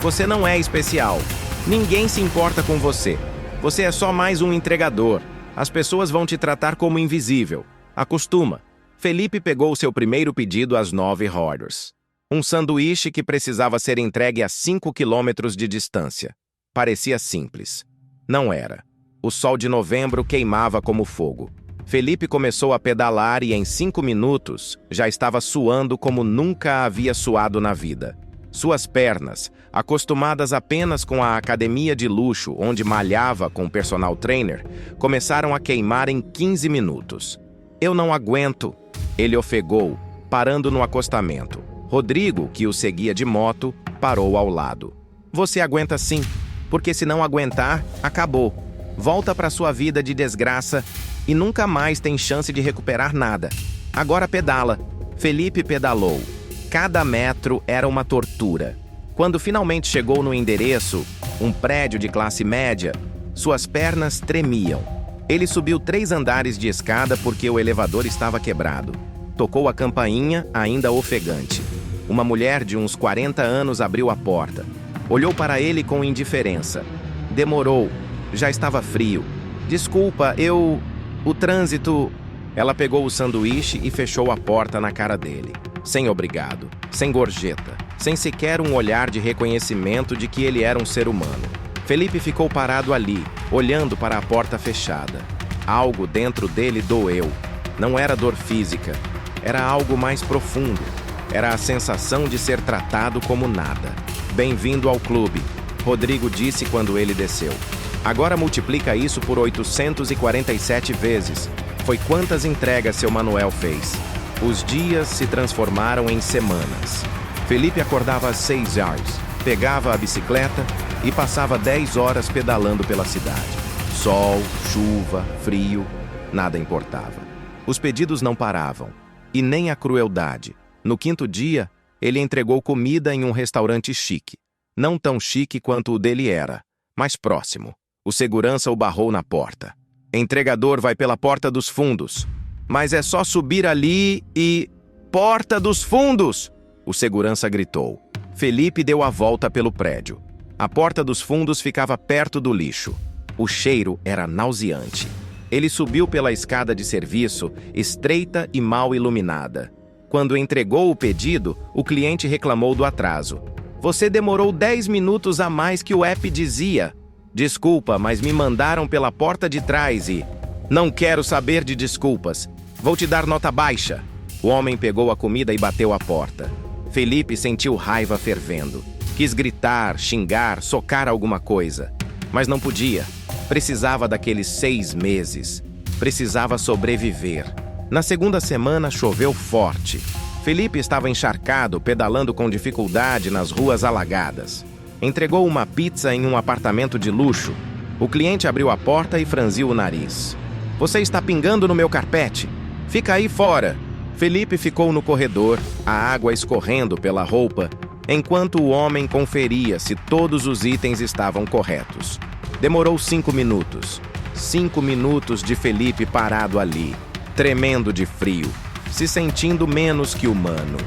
você não é especial. Ninguém se importa com você. Você é só mais um entregador. As pessoas vão te tratar como invisível. Acostuma. Felipe pegou seu primeiro pedido às 9h. Um sanduíche que precisava ser entregue a 5 quilômetros de distância. Parecia simples. Não era. O sol de novembro queimava como fogo. Felipe começou a pedalar e em 5 minutos já estava suando como nunca havia suado na vida. Suas pernas, acostumadas apenas com a academia de luxo onde malhava com o personal trainer, começaram a queimar em 15 minutos. "Eu não aguento." Ele ofegou, parando no acostamento. Rodrigo, que o seguia de moto, parou ao lado. "Você aguenta sim, porque se não aguentar, acabou. Volta para sua vida de desgraça e nunca mais tem chance de recuperar nada. Agora pedala." Felipe pedalou. Cada metro era uma tortura. Quando finalmente chegou no endereço, um prédio de classe média, suas pernas tremiam. Ele subiu 3 andares de escada porque o elevador estava quebrado. Tocou a campainha, ainda ofegante. Uma mulher de uns 40 anos abriu a porta. Olhou para ele com indiferença. Demorou. Já estava frio. "Desculpa, o trânsito..." Ela pegou o sanduíche e fechou a porta na cara dele. Sem obrigado, sem gorjeta, sem sequer um olhar de reconhecimento de que ele era um ser humano. Felipe ficou parado ali, olhando para a porta fechada. Algo dentro dele doeu. Não era dor física. Era algo mais profundo. Era a sensação de ser tratado como nada. "Bem-vindo ao clube", Rodrigo disse quando ele desceu. "Agora multiplica isso por 847 vezes. Foi quantas entregas seu Manuel fez." Os dias se transformaram em semanas. Felipe acordava às 6h, pegava a bicicleta e passava 10 horas pedalando pela cidade. Sol, chuva, frio. nada importava. Os pedidos não paravam, e nem a crueldade. No quinto dia, ele entregou comida em um restaurante chique. Não tão chique quanto o dele era, mas próximo. O segurança o barrou na porta. Entregador vai pela porta dos fundos. Mas é só subir ali e... Porta dos fundos! O segurança gritou. Felipe deu a volta pelo prédio. A porta dos fundos ficava perto do lixo. O cheiro era nauseante. Ele subiu pela escada de serviço, estreita e mal iluminada. Quando entregou o pedido, o cliente reclamou do atraso. Você demorou 10 minutos a mais que o app dizia. Desculpa, mas me mandaram pela porta de trás e... Não quero saber de desculpas. Vou te dar nota baixa. O homem pegou a comida e bateu a porta. Felipe sentiu raiva fervendo. Quis gritar, xingar, socar alguma coisa. Mas não podia. Precisava daqueles 6 meses. Precisava sobreviver. Na segunda semana, choveu forte. Felipe estava encharcado, pedalando com dificuldade nas ruas alagadas. Entregou uma pizza em um apartamento de luxo. O cliente abriu a porta e franziu o nariz. Você está pingando no meu carpete. Fica aí fora. Felipe ficou no corredor, a água escorrendo pela roupa, enquanto o homem conferia se todos os itens estavam corretos. Demorou 5 minutos. 5 minutos de Felipe parado ali, tremendo de frio, se sentindo menos que humano.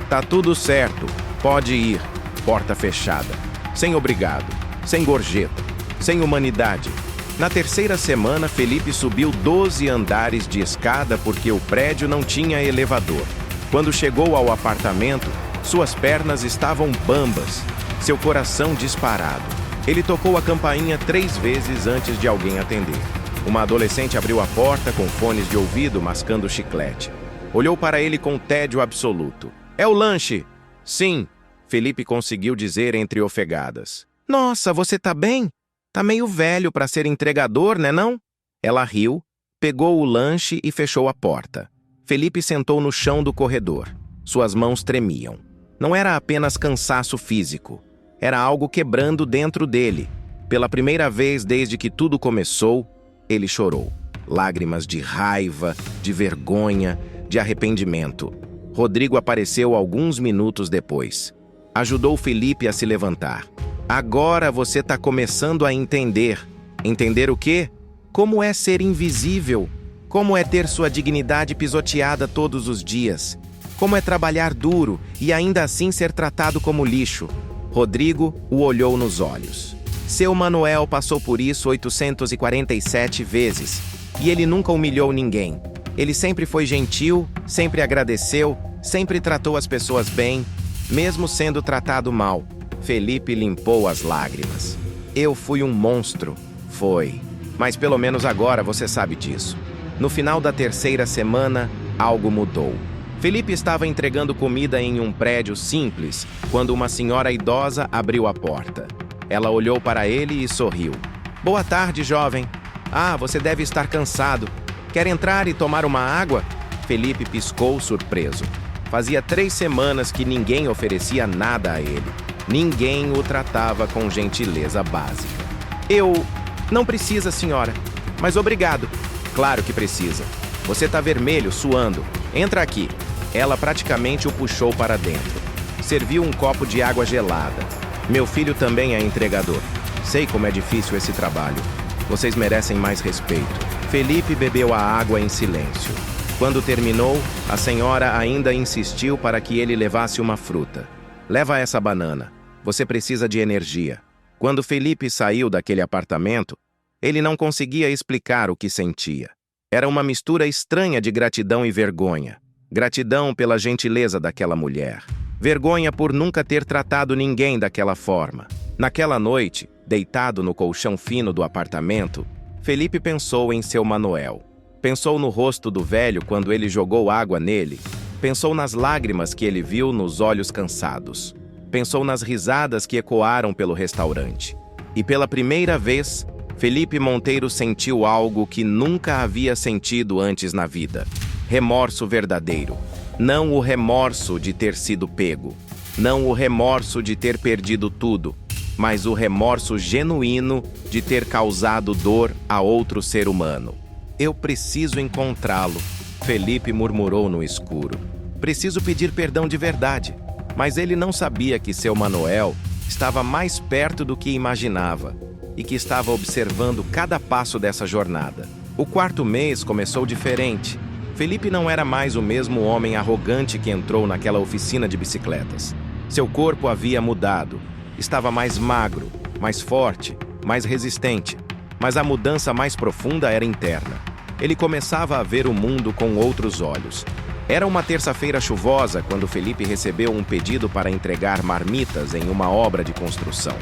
Tá tudo certo, pode ir. Porta fechada. Sem obrigado, sem gorjeta, sem humanidade. Na terceira semana, Felipe subiu 12 andares de escada porque o prédio não tinha elevador. Quando chegou ao apartamento, suas pernas estavam bambas, seu coração disparado. Ele tocou a campainha 3 vezes antes de alguém atender. Uma adolescente abriu a porta com fones de ouvido, mascando chiclete. Olhou para ele com tédio absoluto. É o lanche! Sim, Felipe conseguiu dizer entre ofegadas. Nossa, você tá bem? Tá meio velho para ser entregador, né não? Ela riu, pegou o lanche e fechou a porta. Felipe sentou no chão do corredor. Suas mãos tremiam. Não era apenas cansaço físico. Era algo quebrando dentro dele. Pela primeira vez desde que tudo começou, ele chorou. Lágrimas de raiva, de vergonha, de arrependimento. Rodrigo apareceu alguns minutos depois. Ajudou Felipe a se levantar. Agora você está começando a entender. Entender o quê? Como é ser invisível? Como é ter sua dignidade pisoteada todos os dias? Como é trabalhar duro e ainda assim ser tratado como lixo? Rodrigo o olhou nos olhos. Seu Manuel passou por isso 847 vezes. E ele nunca humilhou ninguém. Ele sempre foi gentil, sempre agradeceu, sempre tratou as pessoas bem, mesmo sendo tratado mal. Felipe limpou as lágrimas. Eu fui um monstro. Foi. Mas pelo menos agora você sabe disso. No final da terceira semana, algo mudou. Felipe estava entregando comida em um prédio simples, quando uma senhora idosa abriu a porta. Ela olhou para ele e sorriu. Boa tarde, jovem. Ah, você deve estar cansado. Quer entrar e tomar uma água? Felipe piscou surpreso. Fazia 3 semanas que ninguém oferecia nada a ele. Ninguém o tratava com gentileza básica. Não precisa, senhora. Mas obrigado. Claro que precisa. Você tá vermelho, suando. Entra aqui. Ela praticamente o puxou para dentro. Serviu um copo de água gelada. Meu filho também é entregador. Sei como é difícil esse trabalho. Vocês merecem mais respeito. Felipe bebeu a água em silêncio. Quando terminou, a senhora ainda insistiu para que ele levasse uma fruta. Leva essa banana. Você precisa de energia. Quando Felipe saiu daquele apartamento, ele não conseguia explicar o que sentia. Era uma mistura estranha de gratidão e vergonha. Gratidão pela gentileza daquela mulher. Vergonha por nunca ter tratado ninguém daquela forma. Naquela noite, deitado no colchão fino do apartamento, Felipe pensou em seu Manuel. Pensou no rosto do velho quando ele jogou água nele. Pensou nas lágrimas que ele viu nos olhos cansados. Pensou nas risadas que ecoaram pelo restaurante. E pela primeira vez, Felipe Monteiro sentiu algo que nunca havia sentido antes na vida. Remorso verdadeiro. Não o remorso de ter sido pego. Não o remorso de ter perdido tudo. Mas o remorso genuíno de ter causado dor a outro ser humano. Eu preciso encontrá-lo, Felipe murmurou no escuro. Preciso pedir perdão de verdade. Mas ele não sabia que seu Manuel estava mais perto do que imaginava e que estava observando cada passo dessa jornada. O quarto mês começou diferente. Felipe não era mais o mesmo homem arrogante que entrou naquela oficina de bicicletas. Seu corpo havia mudado. Estava mais magro, mais forte, mais resistente. Mas a mudança mais profunda era interna. Ele começava a ver o mundo com outros olhos. Era uma terça-feira chuvosa quando Felipe recebeu um pedido para entregar marmitas em uma obra de construção.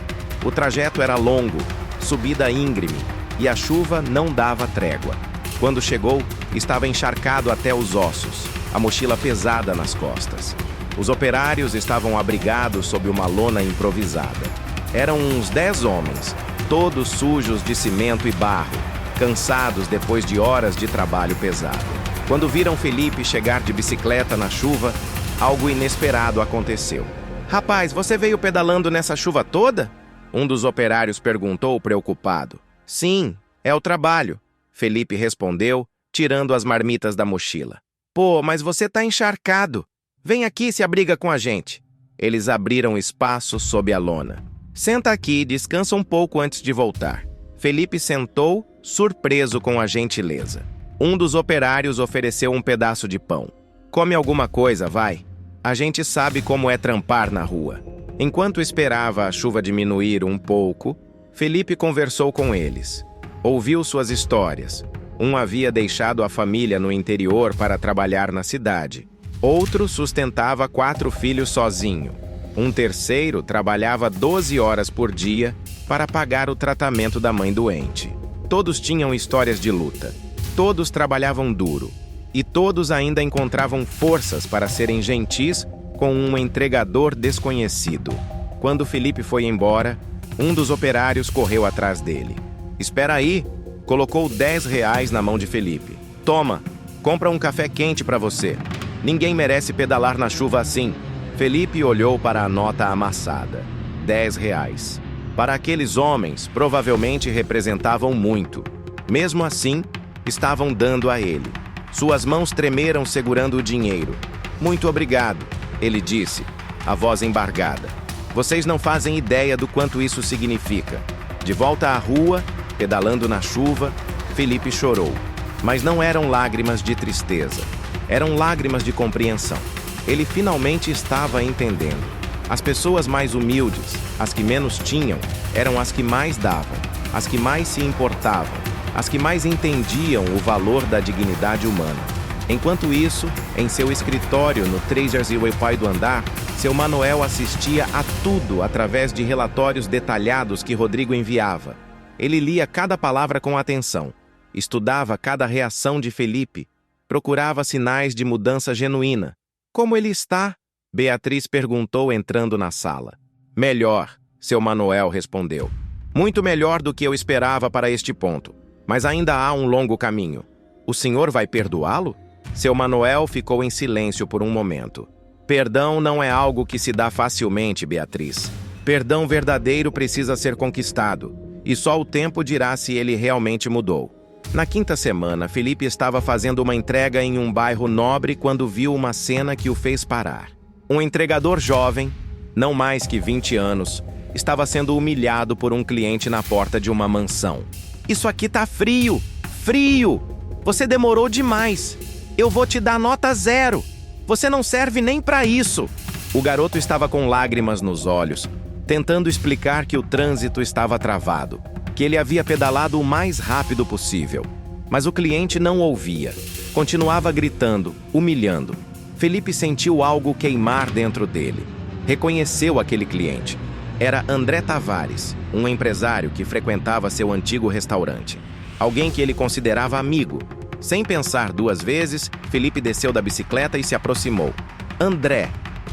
O trajeto era longo, subida íngreme, e a chuva não dava trégua. Quando chegou, estava encharcado até os ossos, a mochila pesada nas costas. Os operários estavam abrigados sob uma lona improvisada. Eram uns 10 homens, todos sujos de cimento e barro, cansados depois de horas de trabalho pesado. Quando viram Felipe chegar de bicicleta na chuva, algo inesperado aconteceu. "Rapaz, você veio pedalando nessa chuva toda?" Um dos operários perguntou preocupado. "Sim, é o trabalho", Felipe respondeu, tirando as marmitas da mochila. "Pô, mas você tá encharcado. Vem aqui e se abriga com a gente." Eles abriram espaço sob a lona. "Senta aqui e descansa um pouco antes de voltar." Felipe sentou, surpreso com a gentileza. Um dos operários ofereceu um pedaço de pão. "Come alguma coisa, vai. A gente sabe como é trampar na rua." Enquanto esperava a chuva diminuir um pouco, Felipe conversou com eles. Ouviu suas histórias. Um havia deixado a família no interior para trabalhar na cidade. Outro sustentava 4 filhos sozinho. Um terceiro trabalhava 12 horas por dia para pagar o tratamento da mãe doente. Todos tinham histórias de luta. Todos trabalhavam duro. E todos ainda encontravam forças para serem gentis com um entregador desconhecido. Quando Felipe foi embora, um dos operários correu atrás dele. "Espera aí!" Colocou R$ 10 na mão de Felipe. "Toma, compra um café quente para você. Ninguém merece pedalar na chuva assim." Felipe olhou para a nota amassada. R$ 10. Para aqueles homens, provavelmente representavam muito. Mesmo assim, estavam dando a ele. Suas mãos tremeram segurando o dinheiro. "Muito obrigado", ele disse, a voz embargada. "Vocês não fazem ideia do quanto isso significa." De volta à rua, pedalando na chuva, Felipe chorou. Mas não eram lágrimas de tristeza. Eram lágrimas de compreensão. Ele finalmente estava entendendo. As pessoas mais humildes, as que menos tinham, eram as que mais davam, as que mais se importavam, as que mais entendiam o valor da dignidade humana. Enquanto isso, em seu escritório no Treasures Highway Pai do Andar, seu Manuel assistia a tudo através de relatórios detalhados que Rodrigo enviava. Ele lia cada palavra com atenção, estudava cada reação de Felipe, procurava sinais de mudança genuína. "Como ele está?" Beatriz perguntou entrando na sala. "Melhor", seu Manuel respondeu. "Muito melhor do que eu esperava para este ponto. Mas ainda há um longo caminho." "O senhor vai perdoá-lo?" Seu Manuel ficou em silêncio por um momento. "Perdão não é algo que se dá facilmente, Beatriz. Perdão verdadeiro precisa ser conquistado, e só o tempo dirá se ele realmente mudou." Na quinta semana, Felipe estava fazendo uma entrega em um bairro nobre quando viu uma cena que o fez parar. Um entregador jovem, não mais que 20 anos, estava sendo humilhado por um cliente na porta de uma mansão. "Isso aqui tá frio! Frio! Você demorou demais! Eu vou te dar nota 0! Você não serve nem para isso!" O garoto estava com lágrimas nos olhos, tentando explicar que o trânsito estava travado, que ele havia pedalado o mais rápido possível. Mas o cliente não ouvia. Continuava gritando, humilhando. Felipe sentiu algo queimar dentro dele. Reconheceu aquele cliente. Era André Tavares, um empresário que frequentava seu antigo restaurante. Alguém que ele considerava amigo. Sem pensar 2 vezes, Felipe desceu da bicicleta e se aproximou. "André",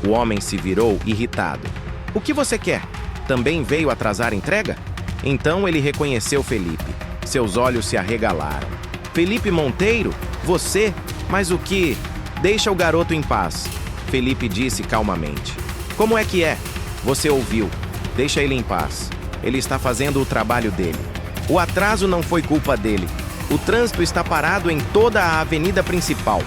o homem se virou irritado. "O que você quer? Também veio atrasar a entrega?" Então ele reconheceu Felipe. Seus olhos se arregalaram. "Felipe Monteiro? Você? Mas o que?" "Deixa o garoto em paz", Felipe disse calmamente. "Como é que é?" "Você ouviu. Deixa ele em paz. Ele está fazendo o trabalho dele. O atraso não foi culpa dele. O trânsito está parado em toda a avenida principal.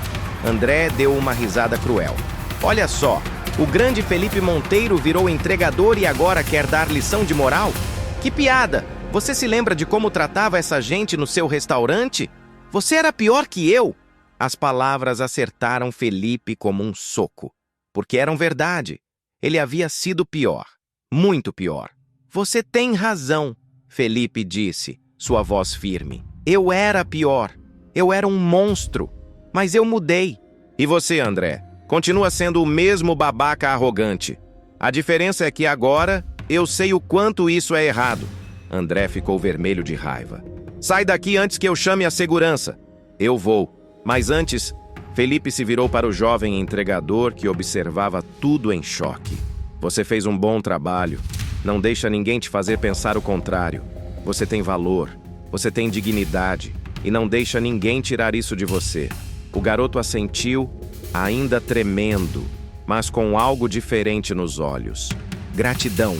André deu uma risada cruel. Olha só, o grande Felipe Monteiro virou entregador e agora quer dar lição de moral? Que piada! Você se lembra de como tratava essa gente no seu restaurante? Você era pior que eu! As palavras acertaram Felipe como um soco, porque eram verdade. Ele havia sido pior, muito pior. Você tem razão, Felipe disse, sua voz firme. Eu era pior. Eu era um monstro. Mas eu mudei. E você, André? Continua sendo o mesmo babaca arrogante. A diferença é que agora eu sei o quanto isso é errado. André ficou vermelho de raiva. Sai daqui antes que eu chame a segurança. Eu vou. Mas antes, Felipe se virou para o jovem entregador que observava tudo em choque. Você fez um bom trabalho. Não deixa ninguém te fazer pensar o contrário. Você tem valor. Você tem dignidade. E não deixa ninguém tirar isso de você. O garoto assentiu, ainda tremendo, mas com algo diferente nos olhos. Gratidão.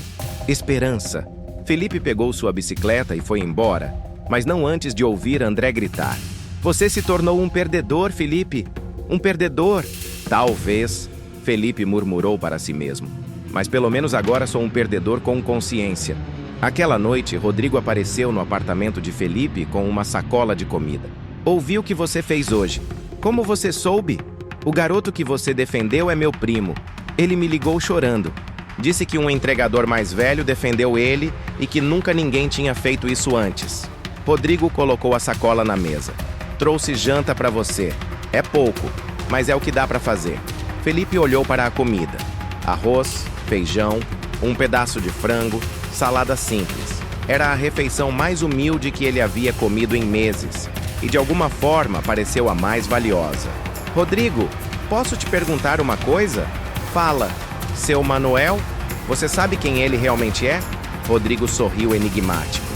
Esperança. Felipe pegou sua bicicleta e foi embora, mas não antes de ouvir André gritar. Você se tornou um perdedor, Felipe. Um perdedor. Talvez, Felipe murmurou para si mesmo. Mas pelo menos agora sou um perdedor com consciência. Aquela noite, Rodrigo apareceu no apartamento de Felipe com uma sacola de comida. Ouvi o que você fez hoje. Como você soube? O garoto que você defendeu é meu primo. Ele me ligou chorando. Disse que um entregador mais velho defendeu ele e que nunca ninguém tinha feito isso antes. Rodrigo colocou a sacola na mesa. Trouxe janta para você. É pouco, mas é o que dá para fazer. Felipe olhou para a comida. Arroz, feijão, um pedaço de frango, salada simples. Era a refeição mais humilde que ele havia comido em meses. E de alguma forma pareceu a mais valiosa. Rodrigo, posso te perguntar uma coisa? Fala, seu Manuel? Você sabe quem ele realmente é? Rodrigo sorriu enigmático.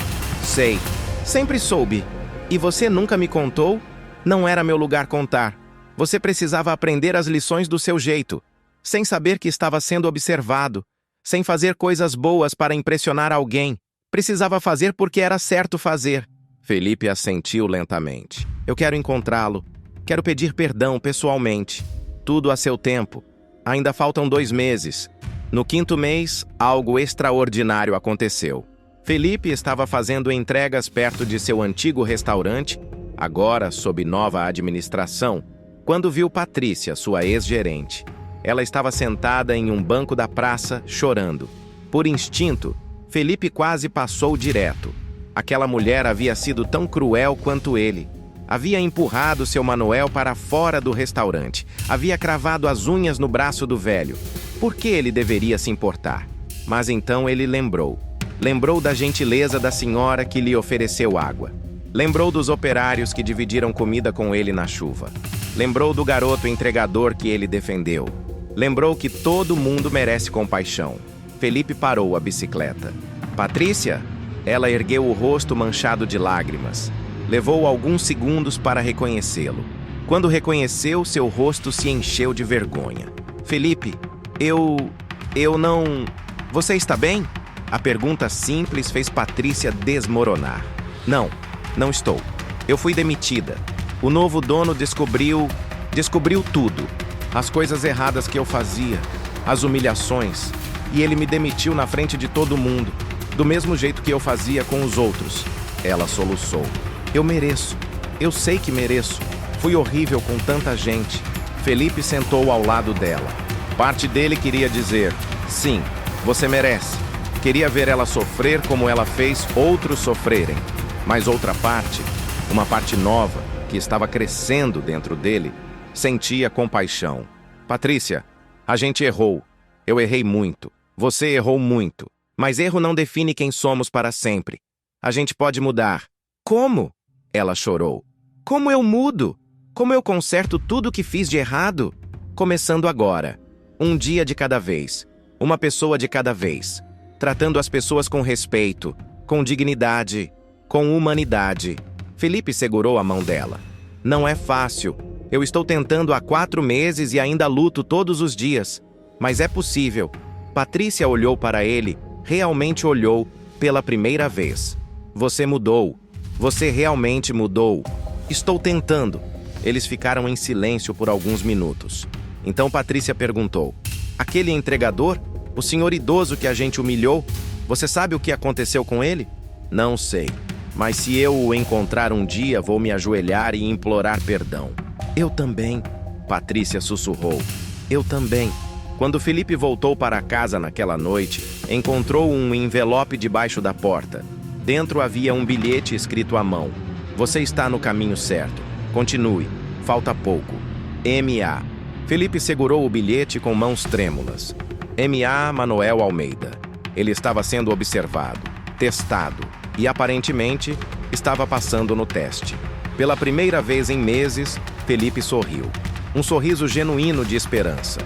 Sei, sempre soube. E você nunca me contou? Não era meu lugar contar. Você precisava aprender as lições do seu jeito, sem saber que estava sendo observado, sem fazer coisas boas para impressionar alguém. Precisava fazer porque era certo fazer. Felipe assentiu lentamente. Eu quero encontrá-lo. Quero pedir perdão pessoalmente. Tudo a seu tempo. Ainda faltam 2 meses. No 5º mês, algo extraordinário aconteceu. Felipe estava fazendo entregas perto de seu antigo restaurante, agora sob nova administração, quando viu Patrícia, sua ex-gerente. Ela estava sentada em um banco da praça, chorando. Por instinto, Felipe quase passou direto. Aquela mulher havia sido tão cruel quanto ele. Havia empurrado seu Manuel para fora do restaurante. Havia cravado as unhas no braço do velho. Por que ele deveria se importar? Mas então ele lembrou. Lembrou da gentileza da senhora que lhe ofereceu água. Lembrou dos operários que dividiram comida com ele na chuva. Lembrou do garoto entregador que ele defendeu. Lembrou que todo mundo merece compaixão. Felipe parou a bicicleta. Patrícia? Ela ergueu o rosto manchado de lágrimas. Levou alguns segundos para reconhecê-lo. Quando reconheceu, seu rosto se encheu de vergonha. Felipe, eu não... Você está bem? A pergunta simples fez Patrícia desmoronar. Não estou. Eu fui demitida. O novo dono descobriu tudo. As coisas erradas que eu fazia, as humilhações. E ele me demitiu na frente de todo mundo, do mesmo jeito que eu fazia com os outros. Ela soluçou. Eu mereço. Eu sei que mereço. Fui horrível com tanta gente. Felipe sentou ao lado dela. Parte dele queria dizer, sim, você merece. Queria ver ela sofrer como ela fez outros sofrerem. Mas outra parte, uma parte nova, que estava crescendo dentro dele, sentia compaixão. Patrícia, a gente errou. Eu errei muito. Você errou muito. Mas erro não define quem somos para sempre. A gente pode mudar. Como? Ela chorou. Como eu mudo? Como eu conserto tudo que fiz de errado? Começando agora. Um dia de cada vez. Uma pessoa de cada vez. Tratando as pessoas com respeito, com dignidade, com humanidade. Felipe segurou a mão dela. Não é fácil. Eu estou tentando há 4 meses e ainda luto todos os dias. Mas é possível. Patrícia olhou para ele, realmente olhou, pela primeira vez. Você mudou. Você realmente mudou. Estou tentando. Eles ficaram em silêncio por alguns minutos. Então Patrícia perguntou: aquele entregador? O senhor idoso que a gente humilhou? Você sabe o que aconteceu com ele? Não sei. Mas se eu o encontrar um dia, vou me ajoelhar e implorar perdão. Eu também. Patrícia sussurrou. Eu também. Quando Felipe voltou para casa naquela noite, encontrou um envelope debaixo da porta. Dentro havia um bilhete escrito à mão. Você está no caminho certo. Continue. Falta pouco. M.A. Felipe segurou o bilhete com mãos trêmulas. M.A. Manoel Almeida. Ele estava sendo observado, testado e, aparentemente, estava passando no teste. Pela primeira vez em meses, Felipe sorriu. Um sorriso genuíno de esperança.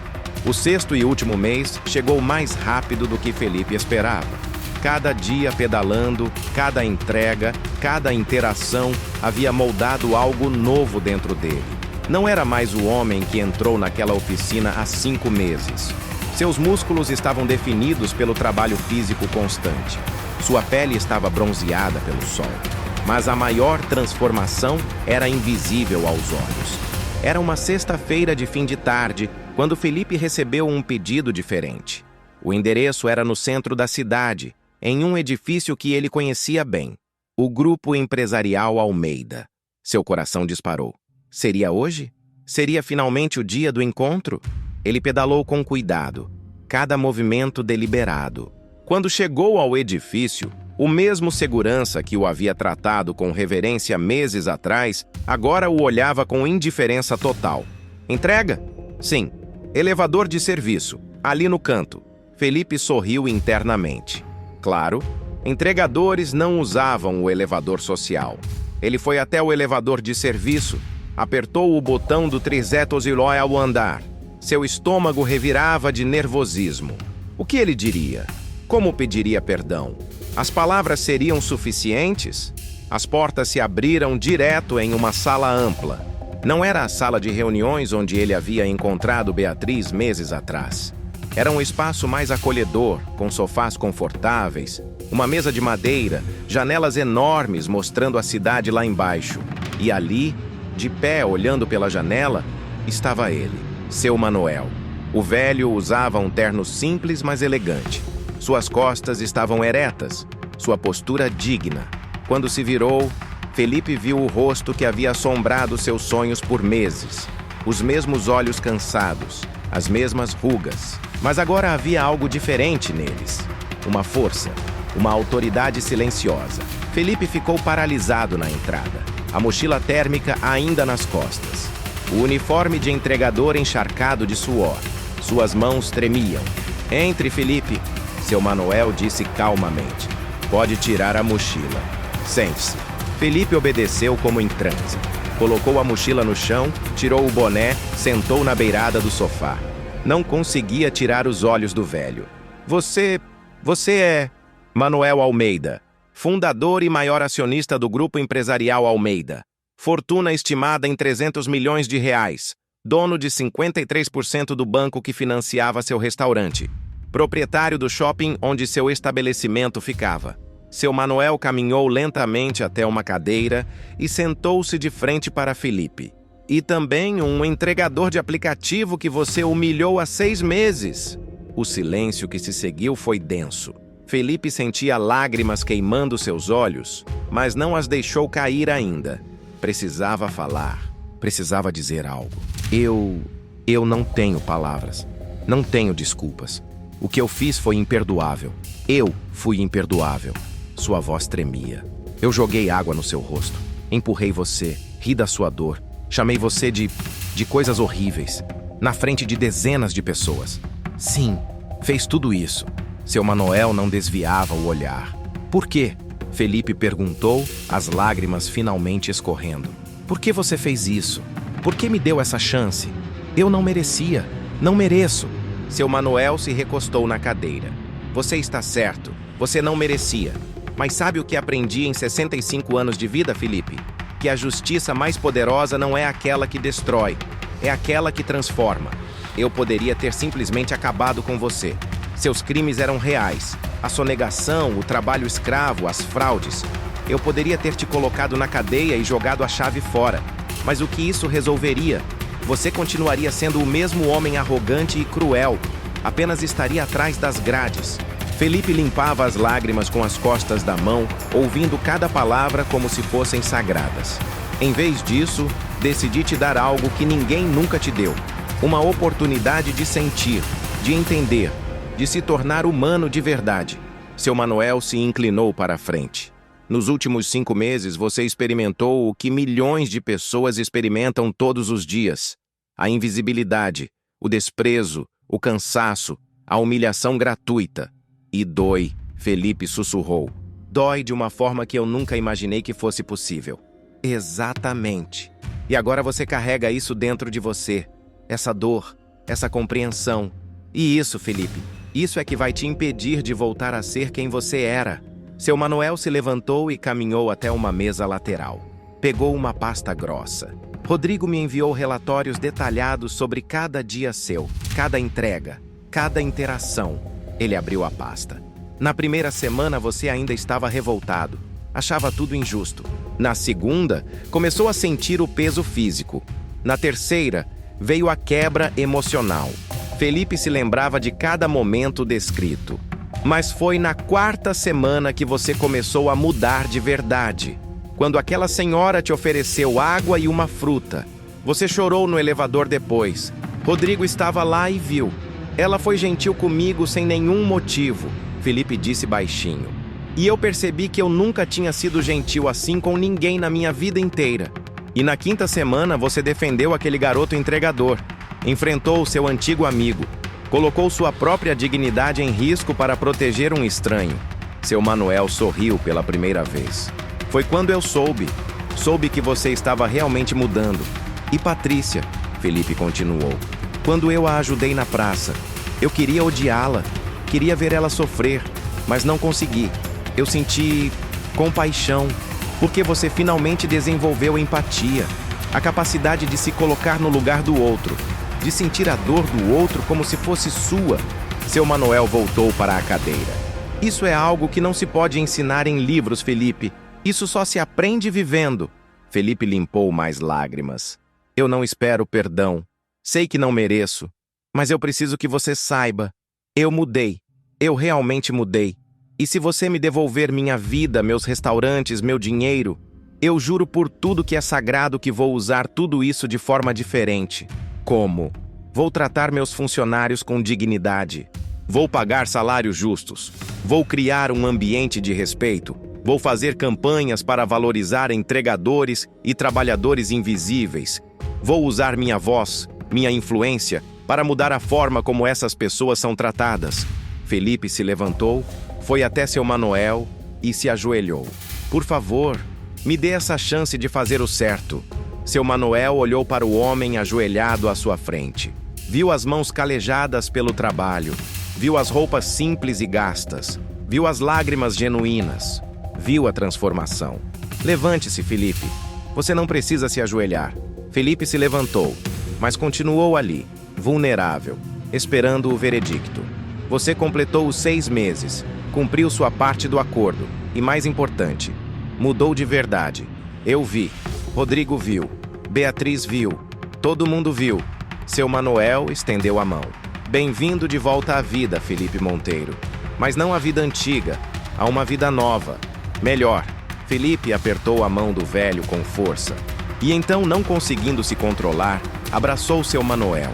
O sexto e último mês chegou mais rápido do que Felipe esperava. Cada dia pedalando, cada entrega, cada interação havia moldado algo novo dentro dele. Não era mais o homem que entrou naquela oficina há 5 meses. Seus músculos estavam definidos pelo trabalho físico constante. Sua pele estava bronzeada pelo sol. Mas a maior transformação era invisível aos olhos. Era uma sexta-feira de fim de tarde, quando Felipe recebeu um pedido diferente. O endereço era no centro da cidade, em um edifício que ele conhecia bem, o Grupo Empresarial Almeida. Seu coração disparou. Seria hoje? Seria finalmente o dia do encontro? Ele pedalou com cuidado, cada movimento deliberado. Quando chegou ao edifício, o mesmo segurança que o havia tratado com reverência meses atrás, agora o olhava com indiferença total. Entrega? Sim. Elevador de serviço, ali no canto. Felipe sorriu internamente. Claro, entregadores não usavam o elevador social. Ele foi até o elevador de serviço, apertou o botão do trizetosilo ao andar. Seu estômago revirava de nervosismo. O que ele diria? Como pediria perdão? As palavras seriam suficientes? As portas se abriram direto em uma sala ampla. Não era a sala de reuniões onde ele havia encontrado Beatriz meses atrás. Era um espaço mais acolhedor, com sofás confortáveis, uma mesa de madeira, janelas enormes mostrando a cidade lá embaixo. E ali, de pé olhando pela janela, estava ele, seu Manoel. O velho usava um terno simples, mas elegante. Suas costas estavam eretas, sua postura digna. Quando se virou, Felipe viu o rosto que havia assombrado seus sonhos por meses. Os mesmos olhos cansados, as mesmas rugas. Mas agora havia algo diferente neles. Uma força, uma autoridade silenciosa. Felipe ficou paralisado na entrada, a mochila térmica ainda nas costas. O uniforme de entregador encharcado de suor. Suas mãos tremiam. Entre, Felipe, seu Manoel disse calmamente. Pode tirar a mochila. Sente-se. Felipe obedeceu como em transe. Colocou a mochila no chão, tirou o boné, sentou na beirada do sofá. Não conseguia tirar os olhos do velho. Você é Manoel Almeida, fundador e maior acionista do Grupo Empresarial Almeida. Fortuna estimada em 300 milhões de reais. Dono de 53% do banco que financiava seu restaurante. Proprietário do shopping onde seu estabelecimento ficava. Seu Manoel caminhou lentamente até uma cadeira e sentou-se de frente para Felipe. E também um entregador de aplicativo que você humilhou há 6 meses. O silêncio que se seguiu foi denso. Felipe sentia lágrimas queimando seus olhos, mas não as deixou cair ainda. Precisava falar. Precisava dizer algo. Eu não tenho palavras. Não tenho desculpas. O que eu fiz foi imperdoável. Eu fui imperdoável. Sua voz tremia. Eu joguei água no seu rosto. Empurrei você. Ri da sua dor. Chamei você de coisas horríveis. Na frente de dezenas de pessoas. Sim, fez tudo isso. Seu Manoel não desviava o olhar. Por quê? Felipe perguntou, as lágrimas finalmente escorrendo. Por que você fez isso? Por que me deu essa chance? Eu não merecia. Não mereço. Seu Manoel se recostou na cadeira. Você está certo. Você não merecia. Mas sabe o que aprendi em 65 anos de vida, Felipe? Que a justiça mais poderosa não é aquela que destrói, é aquela que transforma. Eu poderia ter simplesmente acabado com você. Seus crimes eram reais. A sonegação, o trabalho escravo, as fraudes. Eu poderia ter te colocado na cadeia e jogado a chave fora. Mas o que isso resolveria? Você continuaria sendo o mesmo homem arrogante e cruel. Apenas estaria atrás das grades. Felipe limpava as lágrimas com as costas da mão, ouvindo cada palavra como se fossem sagradas. Em vez disso, decidi te dar algo que ninguém nunca te deu. Uma oportunidade de sentir, de entender, de se tornar humano de verdade. Seu Manuel se inclinou para a frente. Nos últimos 5 meses, você experimentou o que milhões de pessoas experimentam todos os dias. A invisibilidade, o desprezo, o cansaço, a humilhação gratuita. E dói, Felipe sussurrou. Dói de uma forma que eu nunca imaginei que fosse possível. Exatamente. E agora você carrega isso dentro de você. Essa dor, essa compreensão. E isso, Felipe, isso é que vai te impedir de voltar a ser quem você era. Seu Manuel se levantou e caminhou até uma mesa lateral. Pegou uma pasta grossa. Rodrigo me enviou relatórios detalhados sobre cada dia seu, cada entrega, cada interação. Ele abriu a pasta. Na primeira semana você ainda estava revoltado. Achava tudo injusto. Na segunda, começou a sentir o peso físico. Na terceira, veio a quebra emocional. Felipe se lembrava de cada momento descrito. Mas foi na quarta semana que você começou a mudar de verdade. Quando aquela senhora te ofereceu água e uma fruta. Você chorou no elevador depois. Rodrigo estava lá e viu. Ela foi gentil comigo sem nenhum motivo, Felipe disse baixinho. E eu percebi que eu nunca tinha sido gentil assim com ninguém na minha vida inteira. E na quinta semana você defendeu aquele garoto entregador. Enfrentou seu antigo amigo. Colocou sua própria dignidade em risco para proteger um estranho. Seu Manuel sorriu pela primeira vez. Foi quando eu soube. Soube que você estava realmente mudando. E Patrícia, Felipe continuou. Quando eu a ajudei na praça, eu queria odiá-la, queria ver ela sofrer, mas não consegui. Eu senti compaixão, porque você finalmente desenvolveu empatia, a capacidade de se colocar no lugar do outro, de sentir a dor do outro como se fosse sua. Seu Manuel voltou para a cadeira. Isso é algo que não se pode ensinar em livros, Felipe. Isso só se aprende vivendo. Felipe limpou mais lágrimas. Eu não espero perdão. Sei que não mereço, mas eu preciso que você saiba. Eu mudei. Eu realmente mudei. E se você me devolver minha vida, meus restaurantes, meu dinheiro, eu juro por tudo que é sagrado que vou usar tudo isso de forma diferente. Como? Vou tratar meus funcionários com dignidade. Vou pagar salários justos. Vou criar um ambiente de respeito. Vou fazer campanhas para valorizar entregadores e trabalhadores invisíveis. Vou usar minha voz, minha influência, para mudar a forma como essas pessoas são tratadas. Felipe se levantou, foi até seu Manuel e se ajoelhou. Por favor, me dê essa chance de fazer o certo. Seu Manuel olhou para o homem ajoelhado à sua frente. Viu as mãos calejadas pelo trabalho. Viu as roupas simples e gastas. Viu as lágrimas genuínas. Viu a transformação. Levante-se, Felipe. Você não precisa se ajoelhar. Felipe se levantou, mas continuou ali, vulnerável, esperando o veredicto. Você completou os 6 meses, cumpriu sua parte do acordo e, mais importante, mudou de verdade. Eu vi, Rodrigo viu, Beatriz viu, todo mundo viu. Seu Manuel estendeu a mão. Bem-vindo de volta à vida, Felipe Monteiro. Mas não à vida antiga, a uma vida nova. Melhor. Felipe apertou a mão do velho com força. E então, não conseguindo se controlar, abraçou seu Manuel.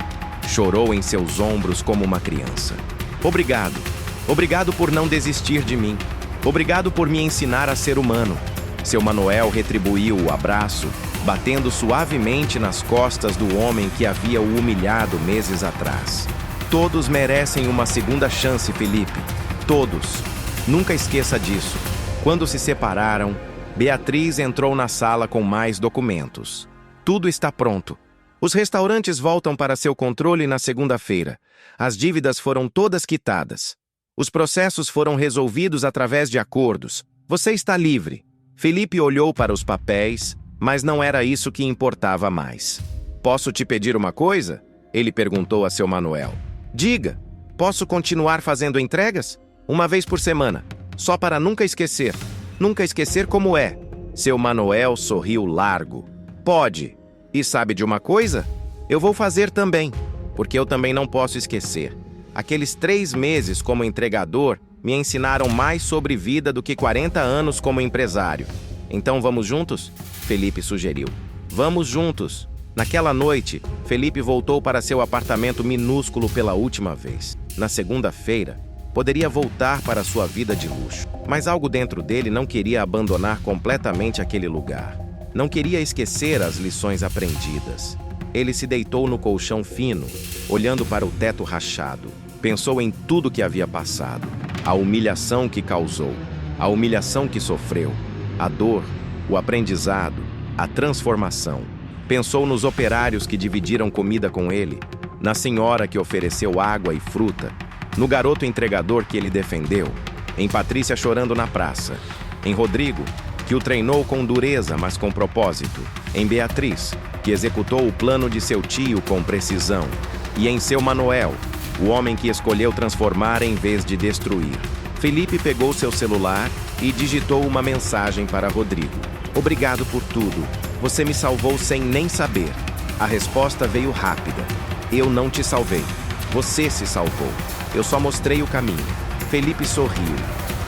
Chorou em seus ombros como uma criança. Obrigado. Obrigado por não desistir de mim. Obrigado por me ensinar a ser humano. Seu Manuel retribuiu o abraço, batendo suavemente nas costas do homem que havia o humilhado meses atrás. Todos merecem uma segunda chance, Felipe. Todos. Nunca esqueça disso. Quando se separaram, Beatriz entrou na sala com mais documentos. Tudo está pronto. Os restaurantes voltam para seu controle na segunda-feira. As dívidas foram todas quitadas. Os processos foram resolvidos através de acordos. Você está livre. Felipe olhou para os papéis, mas não era isso que importava mais. Posso te pedir uma coisa? Ele perguntou a seu Manuel. Diga. Posso continuar fazendo entregas? Uma vez por semana. Só para nunca esquecer. Nunca esquecer como é. Seu Manoel sorriu largo. Pode. E sabe de uma coisa? Eu vou fazer também, porque eu também não posso esquecer. Aqueles 3 meses como entregador me ensinaram mais sobre vida do que 40 anos como empresário. Então vamos juntos? Felipe sugeriu. Vamos juntos. Naquela noite, Felipe voltou para seu apartamento minúsculo pela última vez. Na segunda-feira, poderia voltar para sua vida de luxo. Mas algo dentro dele não queria abandonar completamente aquele lugar. Não queria esquecer as lições aprendidas. Ele se deitou no colchão fino, olhando para o teto rachado. Pensou em tudo que havia passado. A humilhação que causou, a humilhação que sofreu, a dor, o aprendizado, a transformação. Pensou nos operários que dividiram comida com ele, na senhora que ofereceu água e fruta, no garoto entregador que ele defendeu, em Patrícia chorando na praça, em Rodrigo, que o treinou com dureza, mas com propósito, em Beatriz, que executou o plano de seu tio com precisão, e em seu Manoel, o homem que escolheu transformar em vez de destruir. Felipe pegou seu celular e digitou uma mensagem para Rodrigo. Obrigado por tudo. Você me salvou sem nem saber. A resposta veio rápida. Eu não te salvei. Você se salvou. Eu só mostrei o caminho. Felipe sorriu.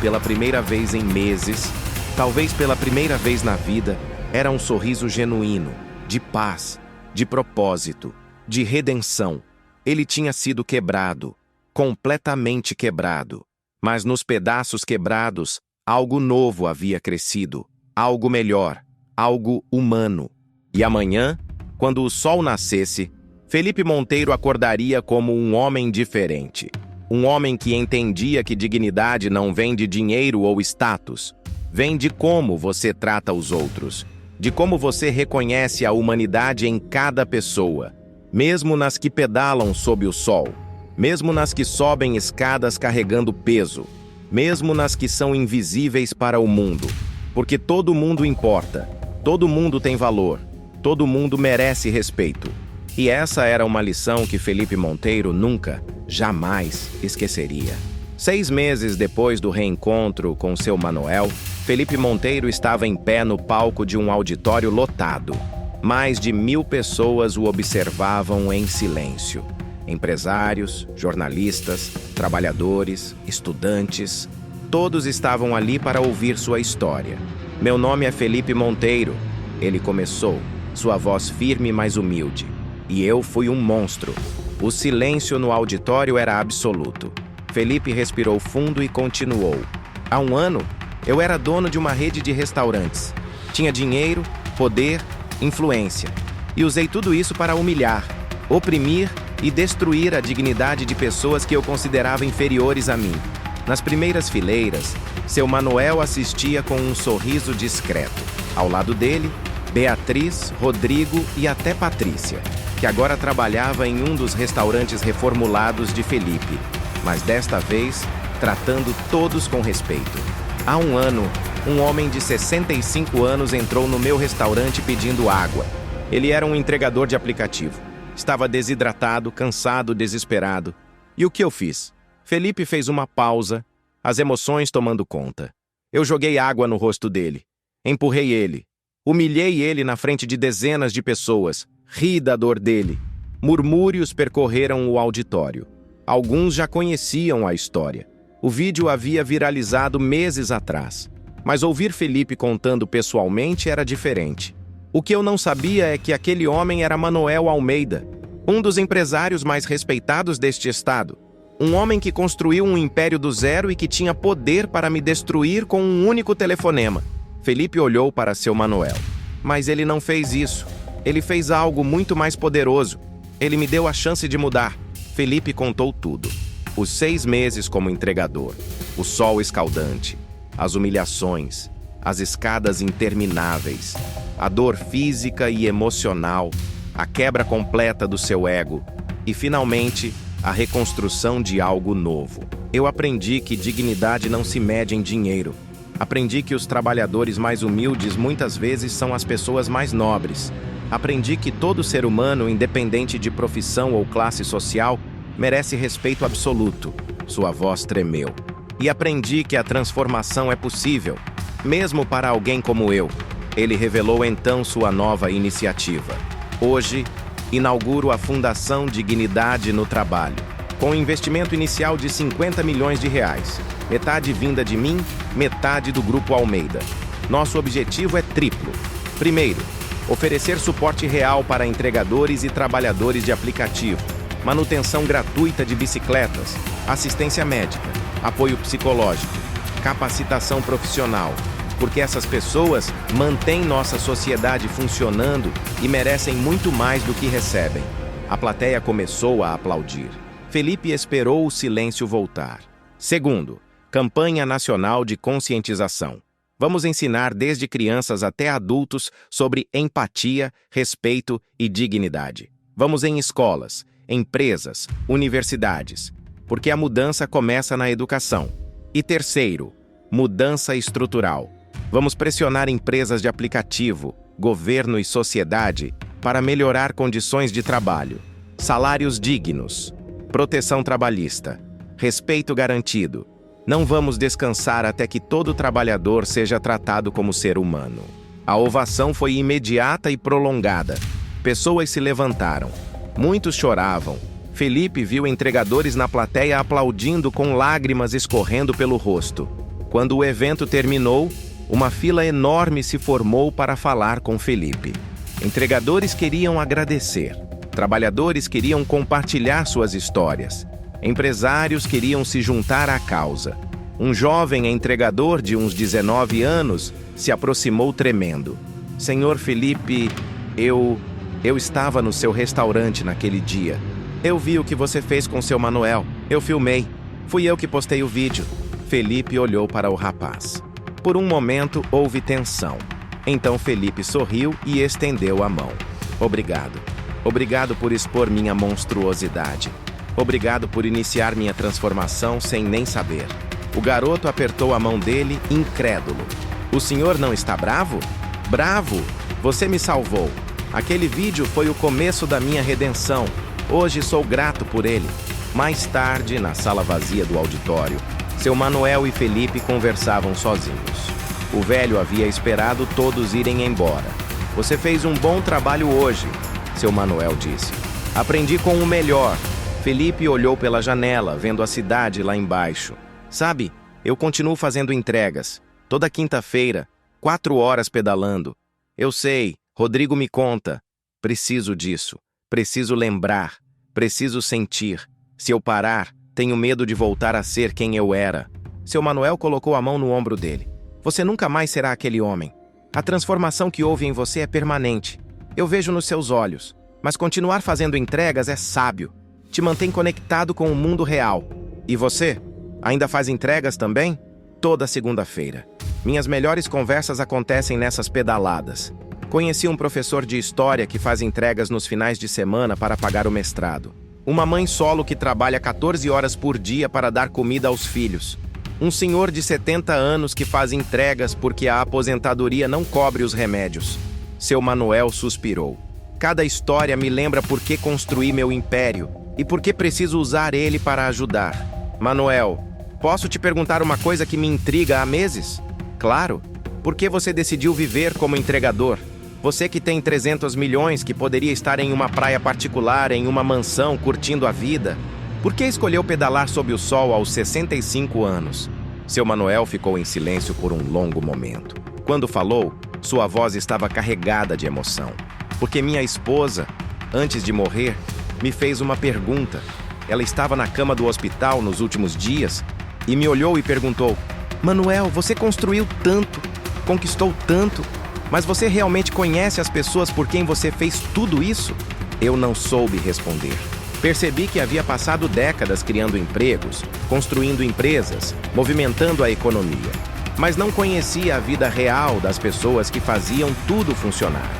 Pela primeira vez em meses, talvez pela primeira vez na vida, era um sorriso genuíno, de paz, de propósito, de redenção. Ele tinha sido quebrado, completamente quebrado. Mas nos pedaços quebrados, algo novo havia crescido, algo melhor, algo humano. E amanhã, quando o sol nascesse, Felipe Monteiro acordaria como um homem diferente. Um homem que entendia que dignidade não vem de dinheiro ou status, vem de como você trata os outros, de como você reconhece a humanidade em cada pessoa, mesmo nas que pedalam sob o sol, mesmo nas que sobem escadas carregando peso, mesmo nas que são invisíveis para o mundo, porque todo mundo importa, todo mundo tem valor, todo mundo merece respeito. E essa era uma lição que Felipe Monteiro nunca, jamais esqueceria. 6 meses depois do reencontro com seu Manoel, Felipe Monteiro estava em pé no palco de um auditório lotado. Mais de 1000 pessoas o observavam em silêncio. Empresários, jornalistas, trabalhadores, estudantes, todos estavam ali para ouvir sua história. Meu nome é Felipe Monteiro, ele começou, sua voz firme mas humilde. E eu fui um monstro. O silêncio no auditório era absoluto. Felipe respirou fundo e continuou. Há 1 ano, eu era dono de uma rede de restaurantes. Tinha dinheiro, poder, influência. E usei tudo isso para humilhar, oprimir e destruir a dignidade de pessoas que eu considerava inferiores a mim. Nas primeiras fileiras, seu Manoel assistia com um sorriso discreto. Ao lado dele, Beatriz, Rodrigo e até Patrícia, que agora trabalhava em um dos restaurantes reformulados de Felipe, mas desta vez tratando todos com respeito. Há 1 ano, um homem de 65 anos entrou no meu restaurante pedindo água. Ele era um entregador de aplicativo. Estava desidratado, cansado, desesperado. E o que eu fiz? Felipe fez uma pausa, as emoções tomando conta. Eu joguei água no rosto dele. Empurrei ele. Humilhei ele na frente de dezenas de pessoas. Ri da dor dele. Murmúrios percorreram o auditório. Alguns já conheciam a história. O vídeo havia viralizado meses atrás. Mas ouvir Felipe contando pessoalmente era diferente. O que eu não sabia é que aquele homem era Manoel Almeida, um dos empresários mais respeitados deste estado. Um homem que construiu um império do zero e que tinha poder para me destruir com um único telefonema. Felipe olhou para seu Manoel. Mas ele não fez isso. Ele fez algo muito mais poderoso. Ele me deu a chance de mudar. Felipe contou tudo. Os 6 meses como entregador, o sol escaldante, as humilhações, as escadas intermináveis, a dor física e emocional, a quebra completa do seu ego e, finalmente, a reconstrução de algo novo. Eu aprendi que dignidade não se mede em dinheiro. Aprendi que os trabalhadores mais humildes muitas vezes são as pessoas mais nobres. Aprendi que todo ser humano, independente de profissão ou classe social, merece respeito absoluto. Sua voz tremeu. E aprendi que a transformação é possível, mesmo para alguém como eu. Ele revelou então sua nova iniciativa. Hoje, inauguro a Fundação Dignidade no Trabalho, com um investimento inicial de R$ 50 milhões, metade vinda de mim, metade do Grupo Almeida. Nosso objetivo é triplo. Primeiro, oferecer suporte real para entregadores e trabalhadores de aplicativo, manutenção gratuita de bicicletas, assistência médica, apoio psicológico, capacitação profissional, porque essas pessoas mantêm nossa sociedade funcionando e merecem muito mais do que recebem. A plateia começou a aplaudir. Felipe esperou o silêncio voltar. Segundo, campanha nacional de conscientização. Vamos ensinar desde crianças até adultos sobre empatia, respeito e dignidade. Vamos em escolas, empresas, universidades, porque a mudança começa na educação. E terceiro, mudança estrutural. Vamos pressionar empresas de aplicativo, governo e sociedade para melhorar condições de trabalho, salários dignos, proteção trabalhista, respeito garantido. Não vamos descansar até que todo trabalhador seja tratado como ser humano. A ovação foi imediata e prolongada. Pessoas se levantaram. Muitos choravam. Felipe viu entregadores na plateia aplaudindo com lágrimas escorrendo pelo rosto. Quando o evento terminou, uma fila enorme se formou para falar com Felipe. Entregadores queriam agradecer. Trabalhadores queriam compartilhar suas histórias. Empresários queriam se juntar à causa. Um jovem entregador de uns 19 anos se aproximou tremendo. Senhor Felipe, eu estava no seu restaurante naquele dia. Eu vi o que você fez com seu Manuel. Eu filmei. Fui eu que postei o vídeo. Felipe olhou para o rapaz. Por um momento, houve tensão. Então Felipe sorriu e estendeu a mão. Obrigado. Obrigado por expor minha monstruosidade. Obrigado por iniciar minha transformação sem nem saber. O garoto apertou a mão dele, incrédulo. O senhor não está bravo? Bravo! Você me salvou. Aquele vídeo foi o começo da minha redenção. Hoje sou grato por ele. Mais tarde, na sala vazia do auditório, seu Manuel e Felipe conversavam sozinhos. O velho havia esperado todos irem embora. Você fez um bom trabalho hoje, seu Manuel disse. Aprendi com o melhor. Felipe olhou pela janela, vendo a cidade lá embaixo. Sabe, eu continuo fazendo entregas. Toda quinta-feira, 4 horas pedalando. Eu sei, Rodrigo me conta. Preciso disso. Preciso lembrar. Preciso sentir. Se eu parar, tenho medo de voltar a ser quem eu era. Seu Manuel colocou a mão no ombro dele. Você nunca mais será aquele homem. A transformação que houve em você é permanente. Eu vejo nos seus olhos. Mas continuar fazendo entregas é sábio. Te mantém conectado com o mundo real. E você? Ainda faz entregas também? Toda segunda-feira. Minhas melhores conversas acontecem nessas pedaladas. Conheci um professor de história que faz entregas nos finais de semana para pagar o mestrado. Uma mãe solo que trabalha 14 horas por dia para dar comida aos filhos. Um senhor de 70 anos que faz entregas porque a aposentadoria não cobre os remédios. Seu Manuel suspirou. Cada história me lembra por que construí meu império e por que preciso usar ele para ajudar. Manuel, posso te perguntar uma coisa que me intriga há meses? Claro. Por que você decidiu viver como entregador? Você que tem 300 milhões, que poderia estar em uma praia particular, em uma mansão, curtindo a vida. Por que escolheu pedalar sob o sol aos 65 anos? Seu Manuel ficou em silêncio por um longo momento. Quando falou, sua voz estava carregada de emoção. Porque minha esposa, antes de morrer, me fez uma pergunta. Ela estava na cama do hospital nos últimos dias e me olhou e perguntou: Manuel, você construiu tanto, conquistou tanto, mas você realmente conhece as pessoas por quem você fez tudo isso? Eu não soube responder. Percebi que havia passado décadas criando empregos, construindo empresas, movimentando a economia, mas não conhecia a vida real das pessoas que faziam tudo funcionar.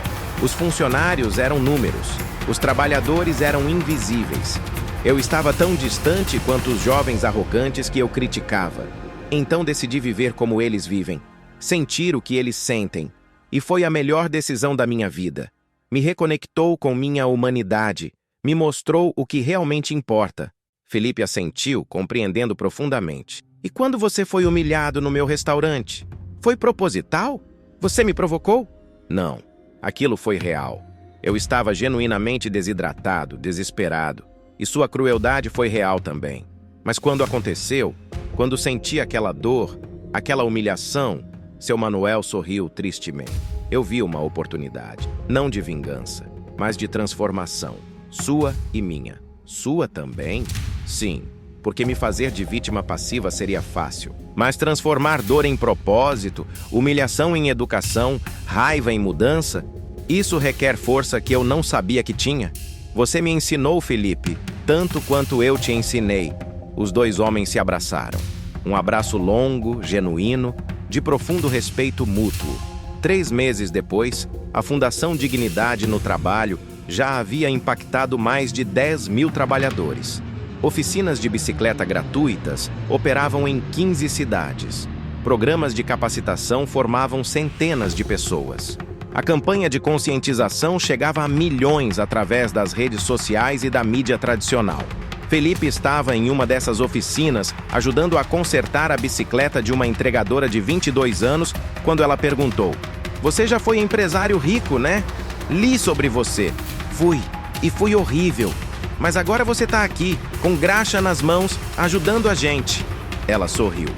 Os funcionários eram números, os trabalhadores eram invisíveis. Eu estava tão distante quanto os jovens arrogantes que eu criticava. Então decidi viver como eles vivem, sentir o que eles sentem. E foi a melhor decisão da minha vida. Me reconectou com minha humanidade, me mostrou o que realmente importa. Felipe assentiu, compreendendo profundamente. E quando você foi humilhado no meu restaurante? Foi proposital? Você me provocou? Não, aquilo foi real. Eu estava genuinamente desidratado, desesperado, e sua crueldade foi real também. Mas quando aconteceu, quando senti aquela dor, aquela humilhação, seu Manuel sorriu tristemente. Eu vi uma oportunidade, não de vingança, mas de transformação, sua e minha. Sua também? Sim, porque me fazer de vítima passiva seria fácil. Mas transformar dor em propósito, humilhação em educação, raiva em mudança, isso requer força que eu não sabia que tinha. Você me ensinou, Felipe, tanto quanto eu te ensinei. Os dois homens se abraçaram. Um abraço longo, genuíno, de profundo respeito mútuo. 3 meses depois, a Fundação Dignidade no Trabalho já havia impactado mais de 10.000 trabalhadores. Oficinas de bicicleta gratuitas operavam em 15 cidades. Programas de capacitação formavam centenas de pessoas. A campanha de conscientização chegava a milhões através das redes sociais e da mídia tradicional. Felipe estava em uma dessas oficinas, ajudando a consertar a bicicleta de uma entregadora de 22 anos, quando ela perguntou: "Você já foi empresário rico, né? Li sobre você." "Fui, e fui horrível. Mas agora você está aqui, com graxa nas mãos, ajudando a gente." Ela sorriu.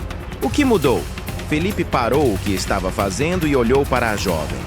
"O que mudou?" Felipe parou o que estava fazendo e olhou para a jovem.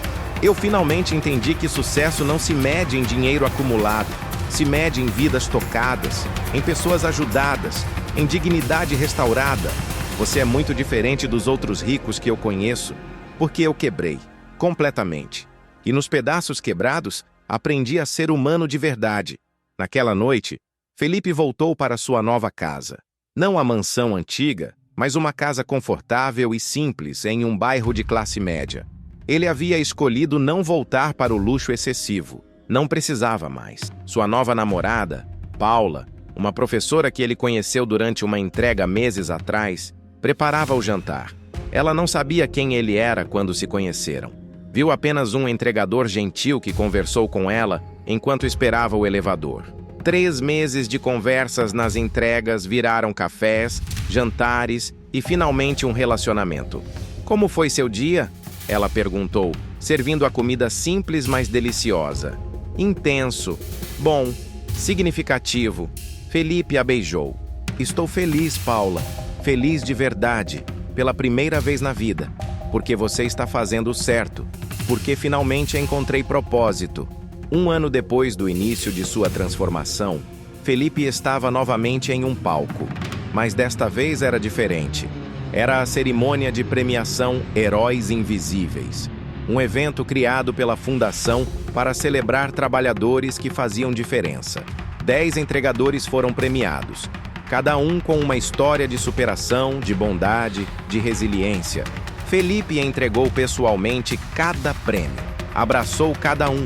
"Eu finalmente entendi que sucesso não se mede em dinheiro acumulado, se mede em vidas tocadas, em pessoas ajudadas, em dignidade restaurada. Você é muito diferente dos outros ricos que eu conheço, porque eu quebrei, completamente. E nos pedaços quebrados, aprendi a ser humano de verdade." Naquela noite, Felipe voltou para sua nova casa. Não a mansão antiga, mas uma casa confortável e simples em um bairro de classe média. Ele havia escolhido não voltar para o luxo excessivo. Não precisava mais. Sua nova namorada, Paula, uma professora que ele conheceu durante uma entrega meses atrás, preparava o jantar. Ela não sabia quem ele era quando se conheceram. Viu apenas um entregador gentil que conversou com ela enquanto esperava o elevador. 3 meses de conversas nas entregas viraram cafés, jantares e finalmente um relacionamento. "Como foi seu dia?" ela perguntou, servindo a comida simples, mas deliciosa. "Intenso, bom, significativo." Felipe a beijou. "Estou feliz, Paula, feliz de verdade, pela primeira vez na vida, porque você está fazendo o certo, porque finalmente encontrei propósito." 1 ano depois do início de sua transformação, Felipe estava novamente em um palco, mas desta vez era diferente. Era a cerimônia de premiação Heróis Invisíveis, um evento criado pela Fundação para celebrar trabalhadores que faziam diferença. 10 entregadores foram premiados, cada um com uma história de superação, de bondade, de resiliência. Felipe entregou pessoalmente cada prêmio, abraçou cada um,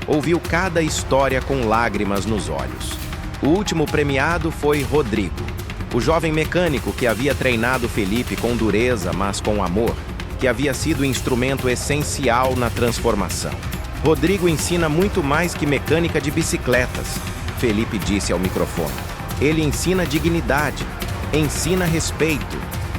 ouviu cada história com lágrimas nos olhos. O último premiado foi Rodrigo, o jovem mecânico que havia treinado Felipe com dureza, mas com amor, que havia sido instrumento essencial na transformação. "Rodrigo ensina muito mais que mecânica de bicicletas", Felipe disse ao microfone. "Ele ensina dignidade, ensina respeito,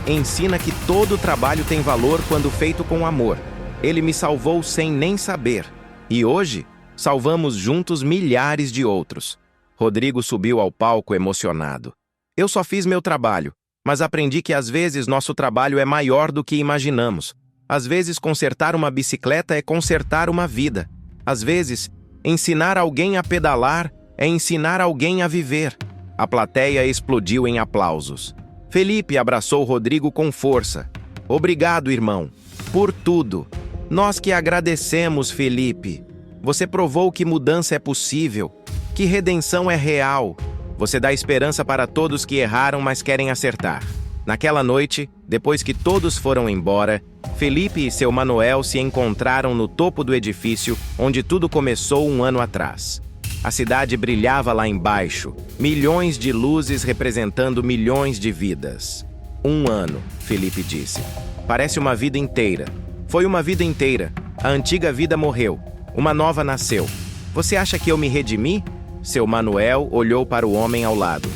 ensina que todo trabalho tem valor quando feito com amor. Ele me salvou sem nem saber. E hoje, salvamos juntos milhares de outros." Rodrigo subiu ao palco emocionado. "Eu só fiz meu trabalho, mas aprendi que às vezes nosso trabalho é maior do que imaginamos. Às vezes consertar uma bicicleta é consertar uma vida. Às vezes, ensinar alguém a pedalar é ensinar alguém a viver." A plateia explodiu em aplausos. Felipe abraçou Rodrigo com força. "Obrigado, irmão, por tudo. Nós que agradecemos, Felipe. Você provou que mudança é possível, que redenção é real. Você dá esperança para todos que erraram, mas querem acertar." Naquela noite, depois que todos foram embora, Felipe e seu Manuel se encontraram no topo do edifício onde tudo começou 1 ano atrás. A cidade brilhava lá embaixo, milhões de luzes representando milhões de vidas. 1 ano, Felipe disse. "Parece uma vida inteira." Foi uma vida inteira. A antiga vida morreu. Uma nova nasceu. "Você acha que eu me redimi?" Seu Manuel olhou para o homem ao lado.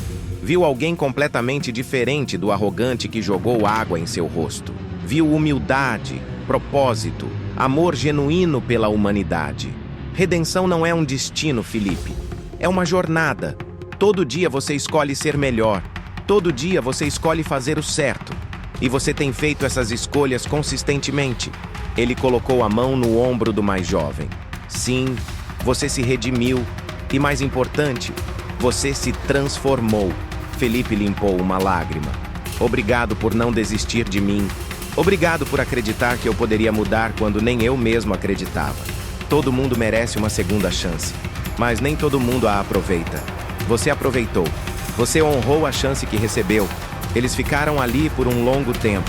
Viu alguém completamente diferente do arrogante que jogou água em seu rosto. Viu humildade, propósito, amor genuíno pela humanidade. Redenção não é um destino, Felipe. É uma jornada. Todo dia você escolhe ser melhor. Todo dia você escolhe fazer o certo. E você tem feito essas escolhas consistentemente. Ele colocou a mão no ombro do mais jovem. Sim, você se redimiu. E mais importante, você se transformou. Felipe limpou uma lágrima. Obrigado por não desistir de mim. Obrigado por acreditar que eu poderia mudar quando nem eu mesmo acreditava. Todo mundo merece uma segunda chance, mas nem todo mundo a aproveita. Você aproveitou. Você honrou a chance que recebeu. Eles ficaram ali por um longo tempo.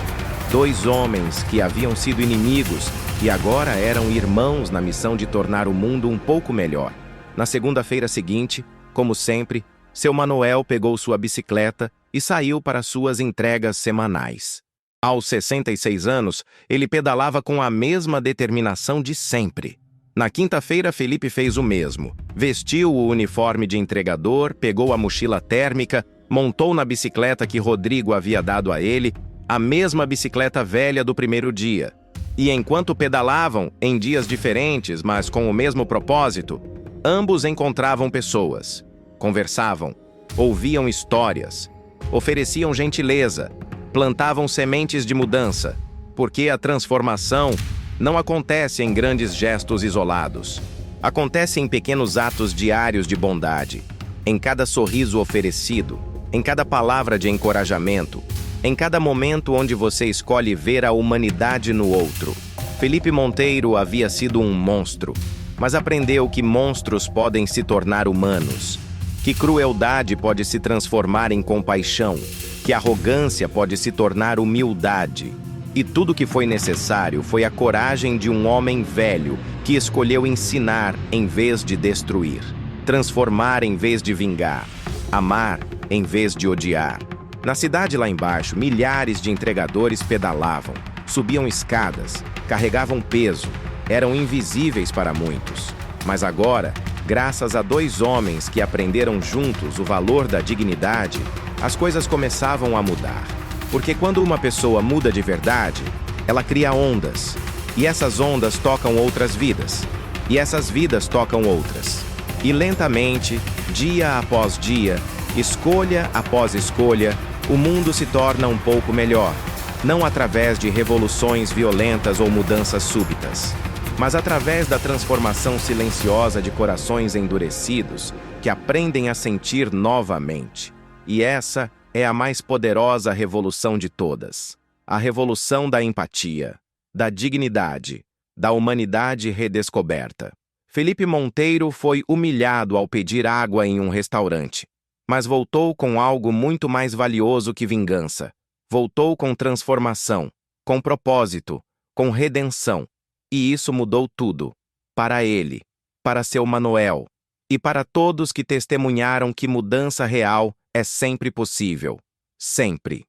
2 homens que haviam sido inimigos e agora eram irmãos na missão de tornar o mundo um pouco melhor. Na segunda-feira seguinte, como sempre, seu Manuel pegou sua bicicleta e saiu para suas entregas semanais. Aos 66 anos, ele pedalava com a mesma determinação de sempre. Na quinta-feira, Felipe fez o mesmo. Vestiu o uniforme de entregador, pegou a mochila térmica, montou na bicicleta que Rodrigo havia dado a ele, a mesma bicicleta velha do primeiro dia. E enquanto pedalavam, em dias diferentes, mas com o mesmo propósito, ambos encontravam pessoas, conversavam, ouviam histórias, ofereciam gentileza, plantavam sementes de mudança, porque a transformação não acontece em grandes gestos isolados. Acontece em pequenos atos diários de bondade, em cada sorriso oferecido, em cada palavra de encorajamento, em cada momento onde você escolhe ver a humanidade no outro. Felipe Monteiro havia sido um monstro, mas aprendeu que monstros podem se tornar humanos, que crueldade pode se transformar em compaixão, que arrogância pode se tornar humildade. E tudo que foi necessário foi a coragem de um homem velho que escolheu ensinar em vez de destruir, transformar em vez de vingar, amar em vez de odiar. Na cidade lá embaixo, milhares de entregadores pedalavam, subiam escadas, carregavam peso, eram invisíveis para muitos. Mas agora, graças a 2 homens que aprenderam juntos o valor da dignidade, as coisas começavam a mudar. Porque quando uma pessoa muda de verdade, ela cria ondas. E essas ondas tocam outras vidas. E essas vidas tocam outras. E lentamente, dia após dia, escolha após escolha, o mundo se torna um pouco melhor. Não através de revoluções violentas ou mudanças súbitas, mas através da transformação silenciosa de corações endurecidos que aprendem a sentir novamente. E essa é a mais poderosa revolução de todas. A revolução da empatia, da dignidade, da humanidade redescoberta. Felipe Monteiro foi humilhado ao pedir água em um restaurante, mas voltou com algo muito mais valioso que vingança. Voltou com transformação, com propósito, com redenção. E isso mudou tudo. Para ele, para seu Manuel, e para todos que testemunharam que mudança real é sempre possível. Sempre.